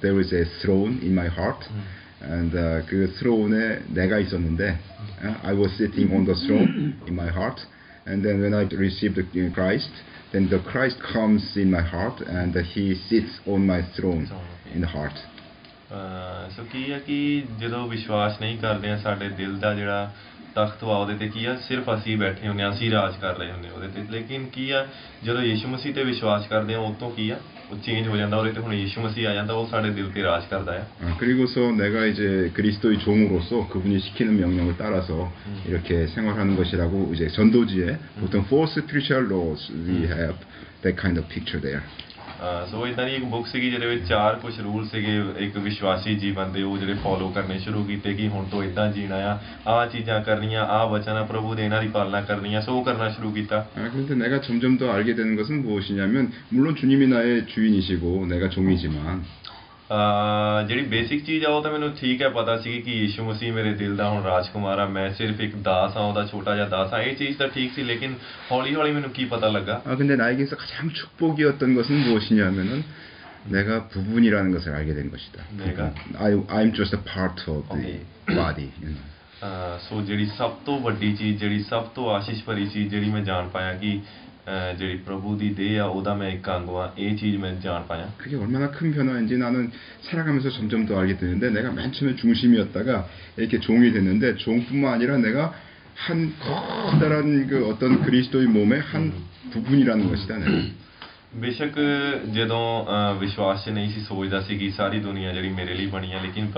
there is a throne in my heart and 그 throne에 내가 있었는데 I was sitting on the throne in my heart and then when I received Christ then the Christ comes in my heart and he sits on my throne in the heart. ਸੋ ਕੀ ਹੈ ਕਿ ਜਦੋਂ ਵਿਸ਼ਵਾਸ ਨਹੀਂ ਕਰਦੇ ਆ ਸਾਡੇ ਦਿਲ ਦਾ ਜਿਹੜਾ ਤਖਤ ਵਾ ਉਹਦੇ ਤੇ ਕੀ ਆ ਸਿਰਫ ਅਸੀਂ ਬੈਠੇ ਹੁੰਦੇ ਆ ਅਸੀਂ ਰਾਜ ਕਰ ਰਹੇ ਹੁੰਦੇ ਉਹਦੇ ਤੇ ਲੇਕਿਨ ਕੀ ਆ ਜਦੋਂ ਯਿਸੂ ਮਸੀਹ ਤੇ ਵਿਸ਼ਵਾਸ ਕਰਦੇ ਆ ਉਹ ਤੋਂ ਕੀ ਆ ਉਹ ਚੇਂਜ ਹੋ ਜਾਂਦਾ ਉਹਦੇ ਤੇ ਹੁਣ ਯਿਸੂ ਮਸੀਹ ਆ ਜਾਂਦਾ ਉਹ ਸਾਡੇ ਦਿਲ ਤੇ ਰਾਜ ਕਰਦਾ ਆ. 그리고서 내가 이제 그리스도의 종으로서 그분이 시키는 명령을 따라서 이렇게 생활하는 것이라고 이제 전도지에 보통 four spiritual laws we have that kind of picture there. ਸੋ ਇਦਾਂ ਦੀ ਇੱਕ ਬੁੱਕ ਸੀਗੀ ਜਿਹਦੇ ਵਿੱਚ 4 ਕੁਝ ਰੂਲ ਸੀਗੇ ਇੱਕ ਵਿਸ਼ਵਾਸੀ ਜੀਵਨ ਦੇ ਉਹ ਜਿਹੜੇ ਫੋਲੋ ਕਰਨੇ ਸ਼ੁਰੂ ਕੀਤੇ ਕਿ ਹੁਣ ਤੋਂ ਇਦਾਂ ਜੀਣਾ ਆ ਚੀਜ਼ਾਂ ਕਰਨੀਆਂ ਵਚਨ ਆ ਪ੍ਰਭੂ ਦੇ ਇਹਨਾਂ ਦੀ ਪਾਲਣਾ ਕਰਨੀ ਆ ਸੋ ਉਹ ਕਰਨਾ ਸ਼ੁਰੂ ਕੀਤਾ. 그런데 내가 점점 더 알게 되는 것은 무엇이냐면 물론 주님이 나의 주인이시고 내가 종이지만 ਜਿਹੜੀ ਬੇਸਿਕ ਚੀਜ਼ ਆ ਉਹ ਤਾਂ ਮੈਨੂੰ ਠੀਕ ਹੈ ਪਤਾ ਸੀ ਕਿ ਯਿਸੂ ਮਸੀਹ ਮੇਰੇ ਦਿਲ ਦਾ ਹੁਣ ਰਾਜਕੁਮਾਰ ਆ ਮੈਂ ਸਿਰਫ ਇੱਕ ਦਾਸ ਆ ਉਹਦਾ ਛੋਟਾ ਜਿਹਾ ਦਾਸ ਆ ਇਹ ਚੀਜ਼ ਤਾਂ ਠੀਕ ਸੀ ਲੇਕਿਨ ਹੌਲੀ ਹੌਲੀ ਮੈਨੂੰ ਕੀ ਪਤਾ ਲੱਗਾ. 근데 나에게서 가장 축복이었던 것은 무엇이냐면은 내가 부분이라는 것을 알게 된 것이다. 내가 I'm just a part of the body. ਸੋ ਜਿਹੜੀ ਸਭ ਤੋਂ ਵੱਡੀ ਚੀਜ਼ ਜਿਹੜੀ ਸਭ ਤੋਂ ਆਸ਼ੀਸ਼ ਭਰੀ ਚੀਜ਼ ਜਿਹੜੀ ਮੈਂ ਜਾਣ ਪਾਇਆ ਕਿ ਜਿਹੜੀ ਪ੍ਰਭੂ ਦੀ ਦੇਹ ਆ ਉਹਦਾ ਮੈਂ ਇੱਕ ਅੰਗ ਵਾਂ ਇਹ ਚੀਜ਼ ਮੈਂ ਜਾਣ ਪਾਇਆ. 그게 얼마나 큰 변화인지 나는 살아가면서 점점 더 알게 되는데 내가 맨 처음에 중심이었다가 이렇게 종이 됐는데 종뿐만 아니라 내가 한 커다란 그 어떤 그리스도의 몸의 한 부분이라는 것이다. 내가. ਬੇਸ਼ੱਕ ਜਦੋਂ ਵਿਸ਼ਵਾਸ 'ਚ ਨਹੀਂ ਸੀ ਸੋਚਦਾ ਸੀ ਕਿ ਸਾਰੀ ਦੁਨੀਆ ਜਿਹੜੀ ਮੇਰੇ ਲਈ ਬਣੀ ਆ ਲੇਕਿਨ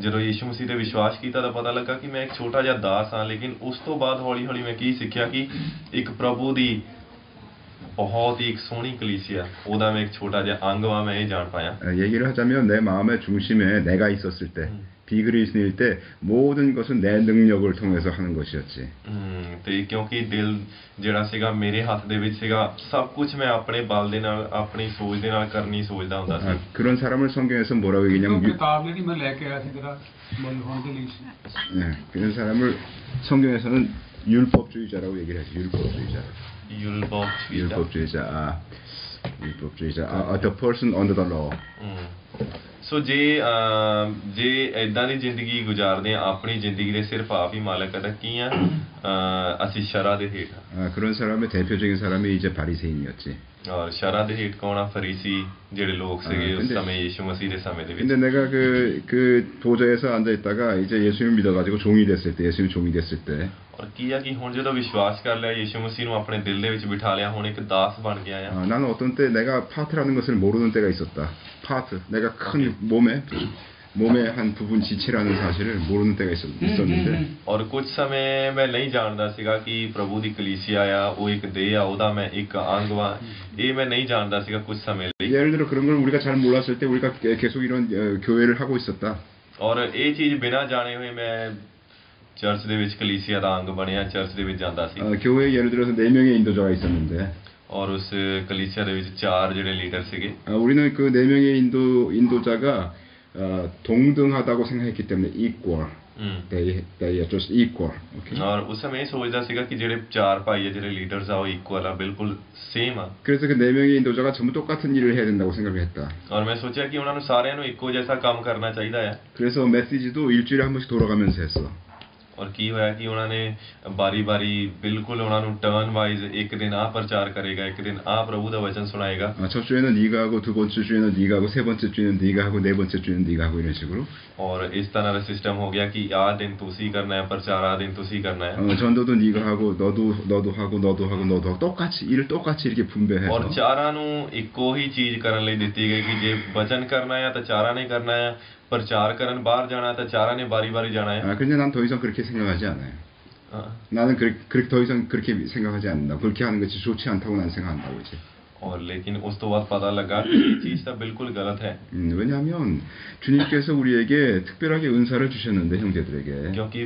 ਜਦੋਂ ਯਿਸੂ ਮਸੀਹ ਤੇ ਵਿਸ਼ਵਾਸ ਕੀਤਾ ਤਾਂ ਪਤਾ ਲੱਗਾ ਕਿ ਮੈਂ ਇੱਕ ਛੋਟਾ ਜਿਹਾ ਦਾਸ ਹਾਂ ਲੇਕਿਨ ਉਸ ਤੋਂ ਬਾਅਦ ਹੌਲੀ ਹੌਲੀ ਮੈਂ ਕੀ ਸਿੱਖਿਆ ਕਿ ਇੱਕ ਪ੍ਰਭੂ ਦੀ ਬਹੁਤ ਹੀ ਇੱਕ ਸੋਹਣੀ ਕਲੀਸਿਆ ਉਹਦਾ ਮੈਂ ਇੱਕ ਛੋਟਾ ਜਿਹਾ ਅੰਗ ਵਾਂ ਮੈਂ ਇਹ ਜਾਣ ਪਾਇਆ. 얘기를 하자면 내 마음의 중심에 내가 있었을 때 비그리스도일 때 모든 것은 내 능력을 통해서 하는 것이었지. ਤੇ ਕਿਉਂਕਿ ਦਿਲ ਜਿਹੜਾ ਸੀਗਾ ਮੇਰੇ ਹੱਥ ਦੇ ਵਿੱਚ ਸੀਗਾ ਸਭ ਕੁਝ ਮੈਂ ਆਪਣੇ ਬਲ ਦੇ ਨਾਲ ਆਪਣੀ ਸੋਚ ਦੇ ਨਾਲ ਕਰਨੀ ਸੋਚਦਾ ਹੁੰਦਾ ਸੀ. 그런 사람을 성경에서 뭐라고 얘기냐면 ਕਿਤਾਬ ਜਿਹੜੀ ਮੈਂ ਲੈ ਕੇ ਆਇਆ ਸੀ ਤੇਰਾ ਬਲ ਹੋਣ ਦੇ ਲਈ ਸੀ. 그런 사람을 성경에서는 율법주의자라고 얘기를 하지. 율법주의자. 율법주의자. The person under the law. ਸੋ ਜੇ ਇਦਾਂ ਦੀ ਜ਼ਿੰਦਗੀ ਗੁਜ਼ਾਰਦੇ ਆ ਆਪਣੀ ਜ਼ਿੰਦਗੀ ਦੇ ਸਿਰਫ ਆਪ ਹੀ ਮਾਲਕ ਤਾਂ ਕੀ ਆ ਅਸੀਂ ਸ਼ਰਾ ਦੇ ਹੇਠ 그런 사람의 대표적인 사람이 이제 바리새인이었지. ਔਰ ਸ਼ਰਾ ਦੇ ਹੇਠ ਕੌਣ ਆ ਫਰੀਸੀ ਜਿਹੜੇ ਲੋਕ ਸੀਗੇ ਉਸ ਸਮੇਂ ਯਿਸੂ ਮਸੀਹ ਦੇ ਸਮੇਂ ਦੇ ਵਿੱਚ. 근데 내가 그 도저에서 앉아 있다가 이제 예수님 믿어가지고 종이 됐을 때 예수님 종이 됐을 때 ਔਰ ਕੀ ਆ ਕਿ ਹੁਣ ਜਦੋਂ ਵਿਸ਼ਵਾਸ ਕਰ ਲਿਆ ਯਿਸੂ ਮਸੀਹ ਨੂੰ ਆਪਣੇ ਦਿਲ ਦੇ ਵਿੱਚ ਬਿਠਾ ਲਿਆ ਹੁਣ ਇੱਕ ਦਾਸ ਬਣ ਗਿਆ ਆ. 나는 어떤 때 내가 파트라는 것을 모르는 때가 있었다. 파트 내가 큰 몸의 한 부분 지체라는 사실을 모르는 때가 있었는데 ਔਰ ਕੁਝ ਸਮੇਂ ਮੈਂ ਨਹੀਂ ਜਾਣਦਾ ਸੀਗਾ ਕਿ ਪ੍ਰਭੂ ਦੀ ਕਲੀਸਿਆ ਆ ਉਹ ਇੱਕ ਦੇਹ ਆ ਉਹਦਾ ਮੈਂ ਇੱਕ ਅੰਗ ਵਾਂ ਇਹ ਮੈਂ ਨਹੀਂ ਜਾਣਦਾ ਸੀਗਾ ਕੁਝ ਸਮੇਂ ਲਈ. 예를 들어 그런 걸 우리가 잘 몰랐을 때 우리가 계속 이런 교회를 하고 있었다. ਔਰ ਇਹ ਚੀਜ਼ ਬਿਨਾਂ ਜਾਣੇ ਹੋਏ ਮੈਂ ਚਰਚ ਦੇ ਵਿੱਚ ਕਲੀਸਿਆ ਦਾ ਅੰਗ ਬਣਿਆ ਚਰਚ ਦੇ ਵਿੱਚ ਜਾਂਦਾ ਸੀ. 교회에 예를 들어서 4명의 인도자가 있었는데 ਔਰ ਉਸ ਕਲੀਸਿਆ ਦੇ ਵਿੱਚ 4 ਜਿਹੜੇ ਲੀਡਰ ਸੀਗੇ. 우리는 그 4명의 인도자가 동등하다고 생각했기 때문에 equal. They are just equal. Okay. ਔਰ ਉਸ ਸਮੇਂ ਇਹ ਸੋਚਦਾ ਸੀਗਾ ਕਿ ਜਿਹੜੇ 4 ਭਾਈ ਆ ਜਿਹੜੇ ਲੀਡਰਸ ਆ ਉਹ ਇਕੁਅਲ ਆ ਬਿਲਕੁਲ ਸੇਮ ਆ. 그래서 그 4명의 인도자가 전부 똑같은 일을 해야 된다고 생각을 했다. ਔਰ ਮੈਂ ਸੋਚਿਆ ਕਿ ਉਹਨਾਂ ਨੂੰ ਸਾਰਿਆਂ ਨੂੰ ਇੱਕੋ ਜਿਹਾ ਕੰਮ ਕਰਨਾ ਚਾਹੀਦਾ ਆ. 그래서 메시지도 일주일에 한 번씩 돌아가면서 했어. ਔਰ ਕੀ ਹੋਇਆ ਕਿ ਉਹਨਾਂ ਨੇ ਬਾਰੀ-ਬਾਰੀ ਬਿਲਕੁਲ ਉਹਨਾਂ ਨੂੰ ਟਰਨ ਵਾਈਜ਼ ਇੱਕ ਦਿਨ ਆਹ ਪ੍ਰਚਾਰ ਕਰੇਗਾ, ਇੱਕ ਦਿਨ ਆਹ ਪ੍ਰਭੂ ਦਾ ਵਚਨ ਸੁਣਾਏਗਾ। 첫 주에는 네가 하고 두 번째 주에는 네가 하고 세 번째 주에는 네가 하고 네 번째 주에는 네가 하고 이런 식으로. ਔਰ ਇਸ ਤਰ੍ਹਾਂ ਦਾ ਸਿਸਟਮ ਹੋ ਗਿਆ ਕਿ ਆਹ ਦਿਨ ਤੁਸੀਂ ਕਰਨਾ ਹੈ ਪ੍ਰਚਾਰ, ਆਹ ਦਿਨ ਤੁਸੀਂ ਕਰਨਾ ਹੈ। 전도도 네가 하고 너도 하고 똑같이 일을 똑같이 이렇게 분배해서. ਔਰ ਚਾਰਾਂ ਨੂੰ ਇੱਕੋ ਹੀ ਚੀਜ਼ ਕਰਨ ਲਈ ਦਿੱਤੀ ਗਈ ਕਿ ਜੇ ਵਚਨ ਕਰਨਾ ਹੈ ਤਾਂ ਚਾਰਾਂ ਨੇ ਕਰਨਾ ਹੈ, ਪ੍ਰਚਾਰ ਕਰਨ ਬਾਹਰ ਜਾਣਾ ਤਾਂ ਚਾਰਾਂ ਨੇ ਬਾਰੀ-ਬਾਰੀ ਜਾਣਾ ਹੈ। 근데 난 더 이상 그렇게 생각하지 않아요. हाँ। 나는 더 이상 그렇게 생각하지 않는다. 그렇게 하는 것이 좋지 않다고 나는 생각한다고 이제. और लेकिन उस तो बाद पता लगा कि ये चीज़ तो बिल्कुल गलत है। 왜냐하면 주님께서 우리에게 특별하게 은사를 주셨는데 형제들에게. क्योंकि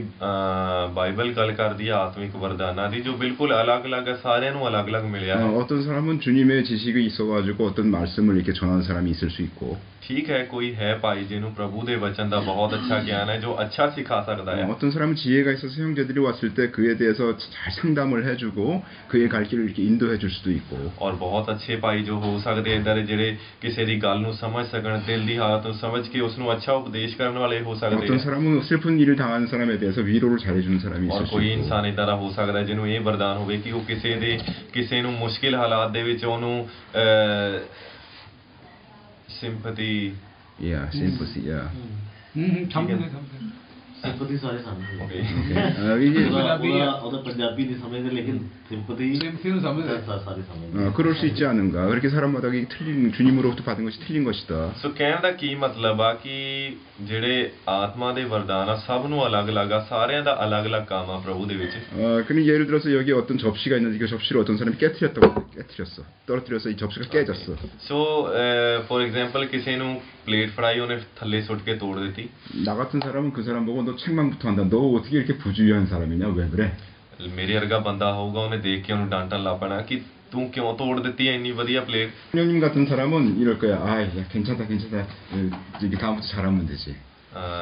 बाइबल गल कर दी आत्मिक वरदाना दी जो बिल्कुल अलग-अलग है, सारे ਨੂੰ अलग-अलग मिलिया है। 어떤 사람은 주님의 지식이 있어가지고 어떤 말씀을 이렇게 전하는 사람이 있을 수 있고. ठीक है, कोई है भाई जिन्हों प्रभु दे वचन का बहुत अच्छा ज्ञान है जो अच्छा सिखा सकता है। 어떤 사람은 지혜가 있어서 형제들이 왔을 때 그에 대해서 잘 상담을 해주고 그의 갈 길을 이렇게 인도해 줄 수도 있고. और बहुत अच्छे भाई जो हो सकते हैं इधर ਜਿਹੜੇ ਕਿਸੇ ਦੀ ਗੱਲ ਨੂੰ ਸਮਝ ਸਕਣ, ਦਿਲ ਦੀ ਹਾਲਤ ਨੂੰ ਸਮਝ ਕੇ ਉਸ ਨੂੰ अच्छा उपदेश ਕਰਨ ਵਾਲੇ ਹੋ ਸਕਦੇ 어떤 हैं। 사람은 슬픈 일을 당하는 사람에 대해서 위로를 잘해주는 사람이 और 있을 수 कोई 있고. इंसान इदां दा हो सकता है ਜਿਹਨੂੰ ਇਹ ਵਰਦਾਨ ਹੋਵੇ ਕਿ ਉਹ ਕਿਸੇ ਨੂੰ ਮੁਸ਼ਕਿਲ ਹਾਲਾਤ ਦੇ ਵਿੱਚ ਉਹਨੂੰ ਸਿੰਪਥੀ Yeah, sympathy. Yeah. ਸਮਝਦੇ ਸਿੰਪਥੀ ਸਾਰੇ ਸਮਝਦੇ Okay. 이게 ਉਹਦਾ ਪੰਜਾਬੀ ਨਹੀਂ ਸਮਝਦੇ ਲੇਕਿਨ ਸਿੰਪਥੀ ਸਿੰਪਥੀ ਸਮਝਦੇ ਸਾਰੇ ਸਮਝਦੇ। 그럴 수 있지 않은가? 그렇게 사람마다 이게 틀린 주님으로부터 받은 것이 틀린 것이다. ਸੋ ਕਹਿਣ ਦਾ ਕੀ ਮਤਲਬ ਆ ਕਿ ਜਿਹੜੇ ਆਤਮਾ ਦੇ ਵਰਦਾਨ ਆ ਸਭ ਨੂੰ ਅਲੱਗ-ਅਲੱਗ ਆ, ਸਾਰਿਆਂ ਦਾ ਅਲੱਗ-ਅਲੱਗ ਕੰਮ ਆ ਪ੍ਰਭੂ ਦੇ ਵਿੱਚ। 그럼 예를 들어서 여기 어떤 접시가 있는데 그 접시를 어떤 사람이 깨트렸어. 떨어뜨려서 이 접시가 깨졌어. ਸੋ ਫੋਰ ਐਗਜ਼ਾਮਪਲ ਕਿਸੇ ਨੂੰ ਪਲੇਟ ਫੜਾਈ, ਉਹਨੇ ਥੱਲੇ ਸੁੱਟ ਕੇ ਤੋੜ ਦਿੱਤੀ। 나 같은 사람은 그 사람 보고 너 책망부터 한다. 너 어떻게 이렇게 부주의한 사람이냐? 왜 그래? ਮੇਰੇ ਵਰਗਾ ਬੰਦਾ ਹੋਊਗਾ, ਉਹਨੇ ਦੇਖ ਕੇ ਉਹਨੂੰ ਡਾਂਟਣ ਲੱਗ ਪੈਣਾ ਕਿ ਤੂੰ ਕਿਉਂ ਤੋੜ ਦਿੱਤੀ ਐ ਇੰਨੀ ਵਧੀਆ ਪਲੇਟ। 형님 같은 사람은 이럴 거야. 아, 야, 괜찮다. 이게 다음부터 잘하면 되지.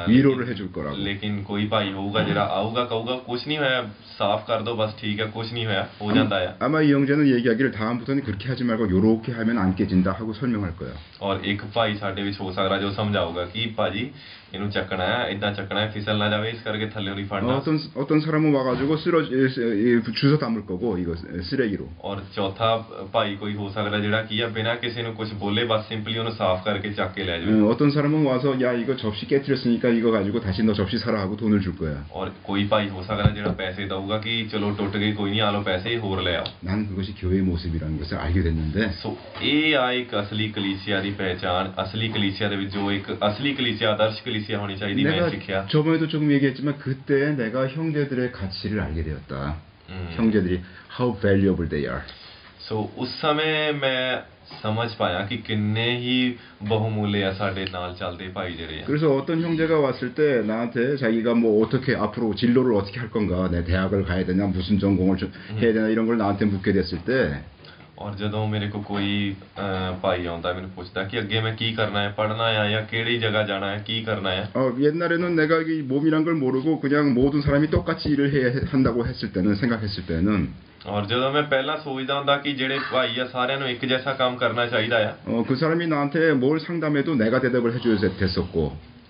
위로를 해줄 거라고. ਲੇਕਿਨ ਕੋਈ ਭਾਈ ਹੋਊਗਾ ਜਿਹੜਾ ਆਊਗਾ ਕਹੂਗਾ ਕੁਛ ਨਹੀਂ ਹੋਇਆ, ਸਾਫ਼ ਕਰ ਦੋ ਬਸ, ਠੀਕ ਹੈ, ਕੁਛ ਨਹੀਂ ਹੋਇਆ, ਹੋ ਜਾਂਦਾ ਆ। 아마 이 형제는 얘기하기를 다음부터는 그렇게 하지 말고 요렇게 하면 안 깨진다 하고 설명할 거야. ਔਰ ਇੱਕ ਭਾਈ ਸਾਡੇ ਵਿੱਚ ਹੋ ਸਕਦਾ ਜੋ ਸਮਝਾਊਗਾ ਕਿ ਭਾਜੀ ਇਹਨੂੰ ਚੱਕਣਾ ਹੈ, ਇਦਾਂ ਚੱਕਣਾ ਹੈ, ਫਿਸਲ ਨਾ ਜਾਵੇ, ਇਸ ਕਰਕੇ ਥੱਲੇ ਨਹੀਂ ਫੜਨਾ। 어떤 사람은 와가지고 주워 담을 거고 이거 쓰레기로. ਔਰ ਚੌਥਾ ਭਾਈ ਕੋਈ ਹੋ ਸਕਦਾ ਜਿਹੜਾ ਕੀ ਆ ਬਿਨਾਂ ਕਿਸੇ ਨੂੰ ਕੁਝ ਬੋਲੇ ਬਸ ਸਿੰਪਲੀ ਉਹਨੂੰ ਸਾਫ਼ ਕਰਕੇ ਚੱਕ ਕੇ ਲੈ ਜਾਵੇ। 어떤 사람은 와서 야 이거 접시 깨트렸으니까 이거 가지고 다시 너 접시 사라 하고 돈을 줄 거야. ਔਰ ਕੋਈ ਭਾਈ ਹੋ ਸਕਦਾ ਜਿਹੜਾ ਪੈਸੇ ਦਊਗਾ ਕਿ ਚਲੋ ਟੁੱਟ ਗਈ ਕੋਈ ਨਹੀਂ, ਆ ਲਓ ਪੈਸੇ ਹੋਰ ਲੈ ਆਓ। 나는 그것이 교회의 모습이라는 것을 알게 됐는데. ਸੋ ਇਹ ਆ ਇੱਕ ਅਸਲੀ ਕਲੀਸਿਆ ਦੀ ਪਹਿਚਾਣ, ਅਸਲੀ ਕਲੀਸਿਆ ਦੇ ਵਿੱਚ ਜੋ ਇੱਕ ਅਸਲੀ ਕਲੀਸਿਆ ਆਦਰਸ਼ ਕਲੀਸਿਆ ਹੋਣੀ ਚਾਹੀਦੀ ਮੈਂ ਸਿੱਖਿਆ। 저번에도 조금 얘기했지만 그때 내가 형제들의 가치를 알게 되었다. 형제들이 how valuable they are. ਸੋ ਉਸ ਸਮੇਂ ਮੈਂ ਸਮਝ ਪਾਇਆ ਕਿ ਕਿੰਨੇ ਹੀ ਬਹੁਮੂल्य ਆ ਸਾਡੇ ਨਾਲ ਚੱਲਦੇ ਭਾਈ ਜਿਹੜੇ ਆ। 그래서 어떤 형제가 왔을 때 나한테 자기가 뭐 어떻게 앞으로 진로를 어떻게 할 건가, 내 대학을 가야 되냐, 무슨 전공을 해야 되나 이런 걸 나한테 묻게 됐을 때. ਔਰ ਜਦੋਂ ਮੇਰੇ ਕੋ ਕੋਈ ਭਾਈ ਆਉਂਦਾ ਮੈਨੂੰ ਪੁੱਛਦਾ ਕਿ ਅੱਗੇ ਮੈਂ ਕੀ ਕਰਨਾ ਹੈ, ਪੜ੍ਹਨਾ ਹੈ ਜਾਂ ਕਿਹੜੀ ਜਗ੍ਹਾ ਜਾਣਾ ਹੈ, ਕੀ ਕਰਨਾ ਹੈ। 옛날에는 내가 이 몸이란 걸 모르고 그냥 모든 사람이 똑같이 일을 해야 한다고 했을 때는 생각했을 때는. ਔਰ ਜਦੋਂ ਮੈਂ ਪਹਿਲਾਂ ਸੋਚਦਾ ਹੁੰਦਾ ਕਿ ਜਿਹੜੇ ਭਾਈ ਆ ਸਾਰਿਆਂ ਨੂੰ ਇੱਕ ਜੈਸਾ ਕੰਮ ਕਰਨਾ ਚਾਹੀਦਾ ਆ। 그 사람이 나한테 뭘 상담해도 내가 대답을 해줘야 됐었고.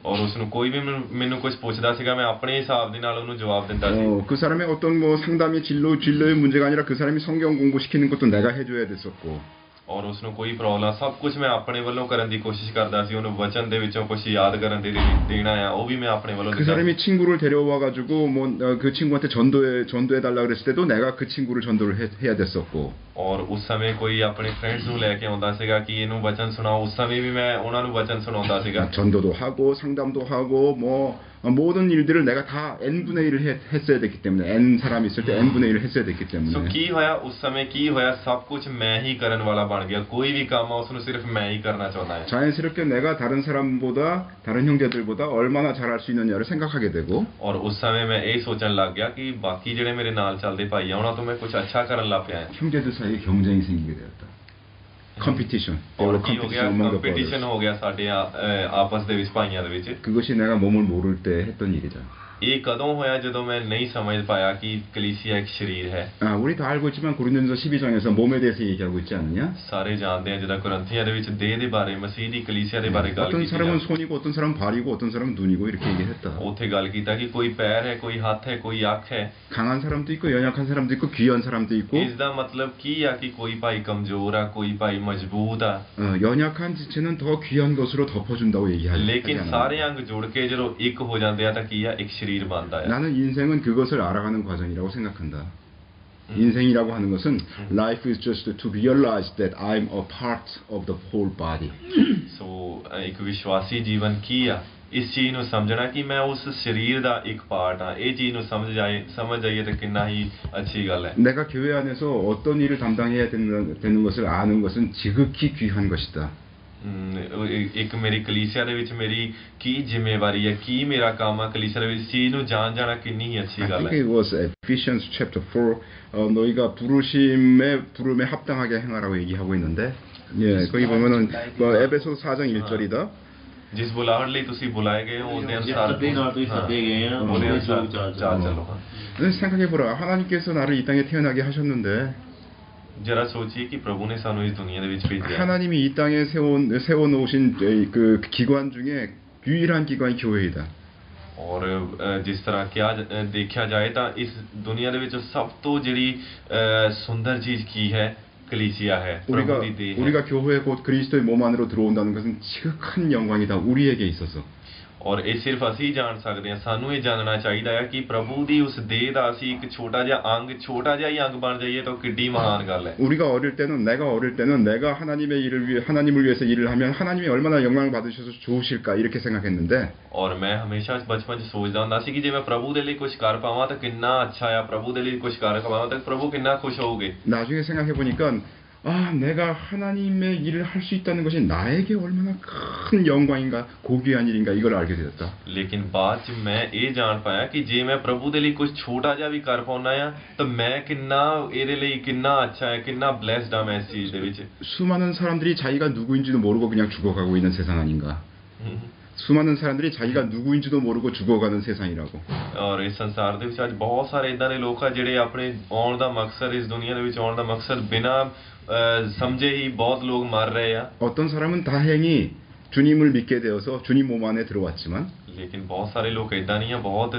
ਔਰ ਉਸਨੂੰ ਕੋਈ ਵੀ ਮੈਨੂੰ ਕੁਝ ਪੁੱਛਦਾ ਸੀਗਾ ਮੈਂ ਆਪਣੇ ਹਿਸਾਬ ਦੇ ਨਾਲ ਉਹਨੂੰ ਜਵਾਬ ਦਿੰਦਾ ਸੀ। 그 사람의 어떤 뭐 상담이 진로의 문제가 아니라 그 사람이 성경 공부시키는 것도 내가 해줘야 됐었고. ਔਰ ਉਸਨੂੰ ਕੋਈ ਪ੍ਰੋਬਲਮ ਸਭ ਕੁਝ ਮੈਂ ਆਪਣੇ ਵੱਲੋਂ ਕਰਨ ਦੀ ਕੋਸ਼ਿਸ਼ ਕਰਦਾ ਸੀ, ਉਹਨੂੰ ਵਚਨ ਦੇ ਵਿੱਚੋਂ ਕੁਝ ਯਾਦ ਕਰਨ ਦੇ ਦੇਣਾ ਆ ਉਹ ਵੀ ਮੈਂ ਆਪਣੇ ਵੱਲੋਂ 그 사람이 친구를 데려와 가지고 뭐 그 친구한테 전도해 달라 그랬을 때도 내가 그 친구를 전도를 해야 됐었고. ਔਰ ਉਸ ਸਮੇਂ ਕੋਈ ਆਪਣੇ ਫਰੈਂਡਸ ਨੂੰ ਲੈ ਕੇ ਆਉਂਦਾ ਸੀਗਾ ਕਿ ਇਹਨੂੰ ਵਚਨ ਸੁਣਾਓ, ਉਸ ਸਮੇਂ ਵੀ ਮੈਂ ਉਹਨਾਂ ਨੂੰ ਵਚਨ ਸੁਣਾਉਂਦਾ ਸੀਗਾ। 전도도 하고 상담도 하고 뭐 모든 일들을 내가 다 n분의 1을 했어야 됐기 때문에 n 사람이 있을 때 n분의 1을 했어야 됐기 때문에. ਸੋ ਕੀ ਹੋਇਆ ਉਸ ਸਮੇਂ, ਕੀ ਹੋਇਆ, ਸਭ ਕੁਝ ਮੈਂ ਹੀ ਕਰਨ ਵਾਲਾ ਬਣ ਗਿਆ, ਕੋਈ ਵੀ ਕੰਮ ਆ ਉਸਨੂੰ ਸਿਰਫ ਮੈਂ ਹੀ ਕਰਨਾ ਚਾਹੁੰਦਾ ਹਾਂ। 자연스럽게 내가 다른 사람보다 다른 형제들보다 얼마나 잘할 수 있느냐를 생각하게 되고. ਔਰ ਉਸ ਸਮੇਂ ਮੈਂ ਇਹ ਸੋਚਣ ਲੱਗ ਗਿਆ ਕਿ ਬਾਕੀ ਜਿਹੜੇ ਮੇਰੇ ਨਾਲ ਚੱਲਦੇ ਭਾਈ ਆ ਉਹਨਾਂ ਤੋਂ ਮੈਂ ਕੁਝ ਅੱਛਾ ਕਰਨ ਲੱਗ ਪਿਆ। 형제들 사이에 경쟁이 생기게 되었다. 컴피티션. ਔਰ ਕੀ ਹੋ ਗਿਆ, ਕੰਪੀਟੀਸ਼ਨ ਹੋ ਗਿਆ ਸਾਡੇ ਆਪਸ ਦੇ ਵਿੱਚ ਭਾਈਆਂ ਦੇ ਵਿੱਚ। 그것이 내가 몸을 모를 때 했던 일이다. ਇਹ ਕਦੋਂ ਹੋਇਆ ਜਦੋਂ ਮੈਂ ਨਹੀਂ ਸਮਝ ਪਾਇਆ ਕਿ ਕਲੀਸਿਆ ਇੱਕ ਸਰੀਰ ਹੈ। 우리 다 알고 있지만 고린도전서 12장에서 몸에 대해서 얘기하고 있지 않느냐? ਸਾਰੇ ਜਾਣਦੇ ਆ ਜਿਹੜਾ ਕੁਰਿੰਥੀਆਂ ਦੇ ਵਿੱਚ ਦੇਹ ਦੇ ਬਾਰੇ ਮਸੀਹ ਦੀ ਕਲੀਸਿਆ ਦੇ ਬਾਰੇ ਗੱਲ 어떤 ਕੀਤੀ 사람은 ਹੈ। 손이고 어떤 사람은 발이고 어떤 사람은 눈이고 이렇게 얘기했다. ਉੱਥੇ ਗੱਲ ਕੀਤਾ ਕਿ ਕੋਈ ਪੈਰ ਹੈ, ਕੋਈ ਹੱਥ ਹੈ, ਕੋਈ ਅੱਖ ਹੈ। 강한 사람도 있고 연약한 사람도 있고 귀한 사람도 있고 ਇਸ ਦਾ ਮਤਲਬ ਕੀ ਆ ਕਿ ਕੋਈ ਭਾਈ ਕਮਜ਼ੋਰ ਆ, ਕੋਈ ਭਾਈ ਮਜ਼ਬੂਤ ਆ। 연약한 지체는 더 귀한 것으로 덮어준다고 얘기하지 ਲੇਕਿਨ 않아요. ਸਾਰੇ ਅੰਗ ਜੁੜ ਕੇ ਜਦੋਂ ਇੱਕ ਹੋ ਜਾਂਦੇ ਆ ਤਾਂ ਕੀ ਆ, ਇੱਕ ਸਰੀਰ ਬਣਦਾ ਆ। 나는 인생은 그것을 알아가는 과정이라고 생각한다. 인생이라고 하는 것은 life is just to realize that I'm a part of the whole body. ਸੋ ਇੱਕ ਵਿਸ਼ਵਾਸੀ ਜੀਵਨ ਕੀ ਆ, ਇਸ ਚੀਜ਼ ਨੂੰ ਸਮਝਣਾ ਕਿ ਮੈਂ ਉਸ ਸਰੀਰ ਦਾ ਇੱਕ ਪਾਰਟ ਆ। ਇਹ ਚੀਜ਼ ਨੂੰ ਸਮਝ ਜਾਈਏ ਤਾਂ ਕਿੰਨਾ ਹੀ ਅੱਛੀ ਗੱਲ ਹੈ। 내가 교회 안에서 어떤 일을 담당해야 되는 것을 아는 것은 지극히 귀한 것이다. ਇੱਕ ਮੇਰੀ ਕਲੀਸਿਆ ਦੇ ਵਿੱਚ ਮੇਰੀ ਕੀ ਜ਼ਿੰਮੇਵਾਰੀ ਹੈ, ਕੀ ਮੇਰਾ ਕੰਮ ਆ ਕਲੀਸਿਆ ਦੇ ਵਿੱਚ, ਚੀਜ਼ ਨੂੰ ਜਾਣਨਾ ਕਿੰਨੀ ਹੀ ਅੱਛੀ I ਗੱਲ think ਹੈ। it was Ephesians chapter 4. 너희가 부름에 합당하게 행하라고 얘기하고 있는데, 예, 거기 보면은 에베소 4장 1절이다. ਜਿਸ ਬੁਲਾਹਟ ਲਈ ਤੁਸੀਂ ਬੁਲਾਏ ਗਏ ਹੋ ਉਹਦੇ ਅਨੁਸਾਰ ਸੱਦੇ ਨਾਲ ਤੁਸੀਂ ਸੱਦੇ ਗਏ ਆ, ਉਹਦੇ ਅਨੁਸਾਰ ਚਾਲ ਚੱਲੋ। 생각해보라. 하나님께서 나를 이 땅에 태어나게 하셨는데 ਜਰਾ ਸੋਚੀਏ ਕਿ ਪ੍ਰਭੂ ਨੇ ਸਾਨੂੰ ਇਸ ਦੁਨੀਆ ਦੇ ਵਿੱਚ ਭੇਜਿਆ। 하나님이 이 땅에 세워놓으신 그 기관 중에 유일한 기관이 교회이다. ਔਰ ਜਿਸ ਤਰ੍ਹਾਂ ਕਿਹਾ ਦੇਖਿਆ ਜਾਏ ਤਾਂ ਇਸ ਦੁਨੀਆ ਦੇ ਵਿੱਚ ਸਭ ਤੋਂ ਜਿਹੜੀ ਸੁੰਦਰ ਚੀਜ਼ ਕੀ ਹੈ, ਕਲੀਸਿਆ ਹੈ, ਪ੍ਰਭੂ ਦੀ ਦੇਹ ਹੈ। 우리가 교회에 곧 그리스도의 몸 안으로 들어온다는 것은 지극한 영광이다. 우리에게 있어서. ਔਰ ਇਹ ਸਿਰਫ ਅਸੀਂ ਜਾਣ ਸਕਦੇ ਹਾਂ। ਸਾਨੂੰ ਇਹ ਜਾਣਨਾ ਚਾਹੀਦਾ ਹੈ ਕਿ ਪ੍ਰਭੂ ਦੀ ਉਸ ਦੇਹ ਦਾ ਅਸੀਂ ਇੱਕ ਛੋਟਾ ਜਿਹਾ ਹੀ ਅੰਗ ਬਣ ਜਾਈਏ ਤਾਂ ਕਿੱਡੀ ਮਹਾਨ ਗੱਲ ਹੈ। 내가 어릴 때는 내가 하나님을 위해서 일을 하면 하나님이 얼마나 영광을 받으셔서 좋으실까 이렇게 생각했는데 ਔਰ ਮੈਂ ਹਮੇਸ਼ਾ ਬਚਪਨ 'ਚ ਸੋਚਦਾ ਹੁੰਦਾ ਸੀ ਕਿ ਜੇ ਮੈਂ ਪ੍ਰਭੂ ਦੇ ਲਈ ਕੁਝ ਕਰ ਪਾਵਾਂ ਤਾਂ ਕਿੰਨਾ ਅੱਛਾ ਆ, ਪ੍ਰਭੂ ਦੇ ਲਈ ਕੁਝ ਕਰ ਪਾਵਾਂ ਤਾਂ ਪ੍ਰਭੂ ਕਿੰਨਾ ਖੁਸ਼ ਹੋਊਗੇ। 나중에 생각해 보니까 내가 하나님의 일을 할 수 있다는 것이 나에게 얼마나 큰 영광인가, 고귀한 일인가 이걸 알게 되었다. ਲੇਕਿਨ ਬਾਅਦ 'ਚ ਮੈਂ ਇਹ ਜਾਣ ਪਾਇਆ ਕਿ ਜੇ ਮੈਂ ਪ੍ਰਭੂ ਦੇ ਲਈ ਕੁਝ ਛੋਟਾ ਜਿਹਾ ਵੀ ਕਰ ਪਾਉਣਾ ਆ ਤਾਂ ਮੈਂ ਕਿੰਨਾ ਇਹਦੇ ਲਈ ਕਿੰਨਾ ਅੱਛਾ ਹੈ, ਕਿੰਨਾ ਬਲੈਸਡ ਆ ਮੈਂ ਇਸ ਚੀਜ਼ ਦੇ ਵਿੱਚ। 수많은 사람들이 자기가 누구인지도 모르고 그냥 죽어가고 있는 세상 아닌가. 수많은 사람들이 자기가 누구인지도 모르고 죽어가는 세상이라고. ਔਰ ਇਸ ਸੰਸਾਰ ਦੇ ਵਿੱਚ ਅੱਜ ਬਹੁਤ ਸਾਰੇ ਇਦਾਂ ਦੇ ਲੋਕ ਆ ਜਿਹੜੇ ਆਪਣੇ ਆਉਣ ਦਾ ਮਕਸਦ, ਇਸ ਦੁਨੀਆ ਦੇ ਵਿੱਚ ਆਉਣ ਦਾ ਮਕਸਦ ਬਿਨਾਂ ਸਮਝੇ ਹੀ ਬਹੁਤ ਲੋਕ ਮਰ ਰਹੇ ਆ। 어떤 사람은 다행히 주님을 믿게 되어서 주님 몸 안에 들어왔지만 ਲੇਕਿਨ ਬਹੁਤ ਸਾਰੇ ਲੋਕ ਇਦਾਂ ਨਹੀਂ ਆ, ਬਹੁਤ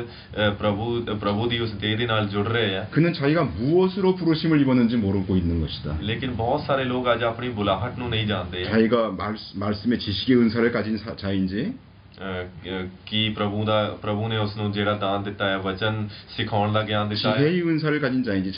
ਪ੍ਰਭੂ ਦੀ ਉਸ ਦੇਹ ਦੇ ਨਾਲ ਜੁੜ ਰਹੇ ਆ। 그는 자기가 무엇으로 부르심을 입었는지 모르고 있는 것이다. ਲੇਕਿਨ ਬਹੁਤ ਸਾਰੇ ਲੋਕ ਅੱਜ ਆਪਣੀ ਬੁਲਾਹਟ ਨੂੰ ਨਹੀਂ ਜਾਣਦੇ 자기가 말씀의 지식의 은사를 가진 자인지 ਕਿ ਪ੍ਰਭੂ ਨੇ ਉਸ ਨੂੰ ਜਿਹੜਾ ਦਾਨ ਦਿੱਤਾ ਹੈ, ਵਚਨ ਸਿਖਾਉਣ ਦਾ ਗਿਆਨ ਦਿੱਤਾ ਹੈ। 지혜의 은사를 가진 자인지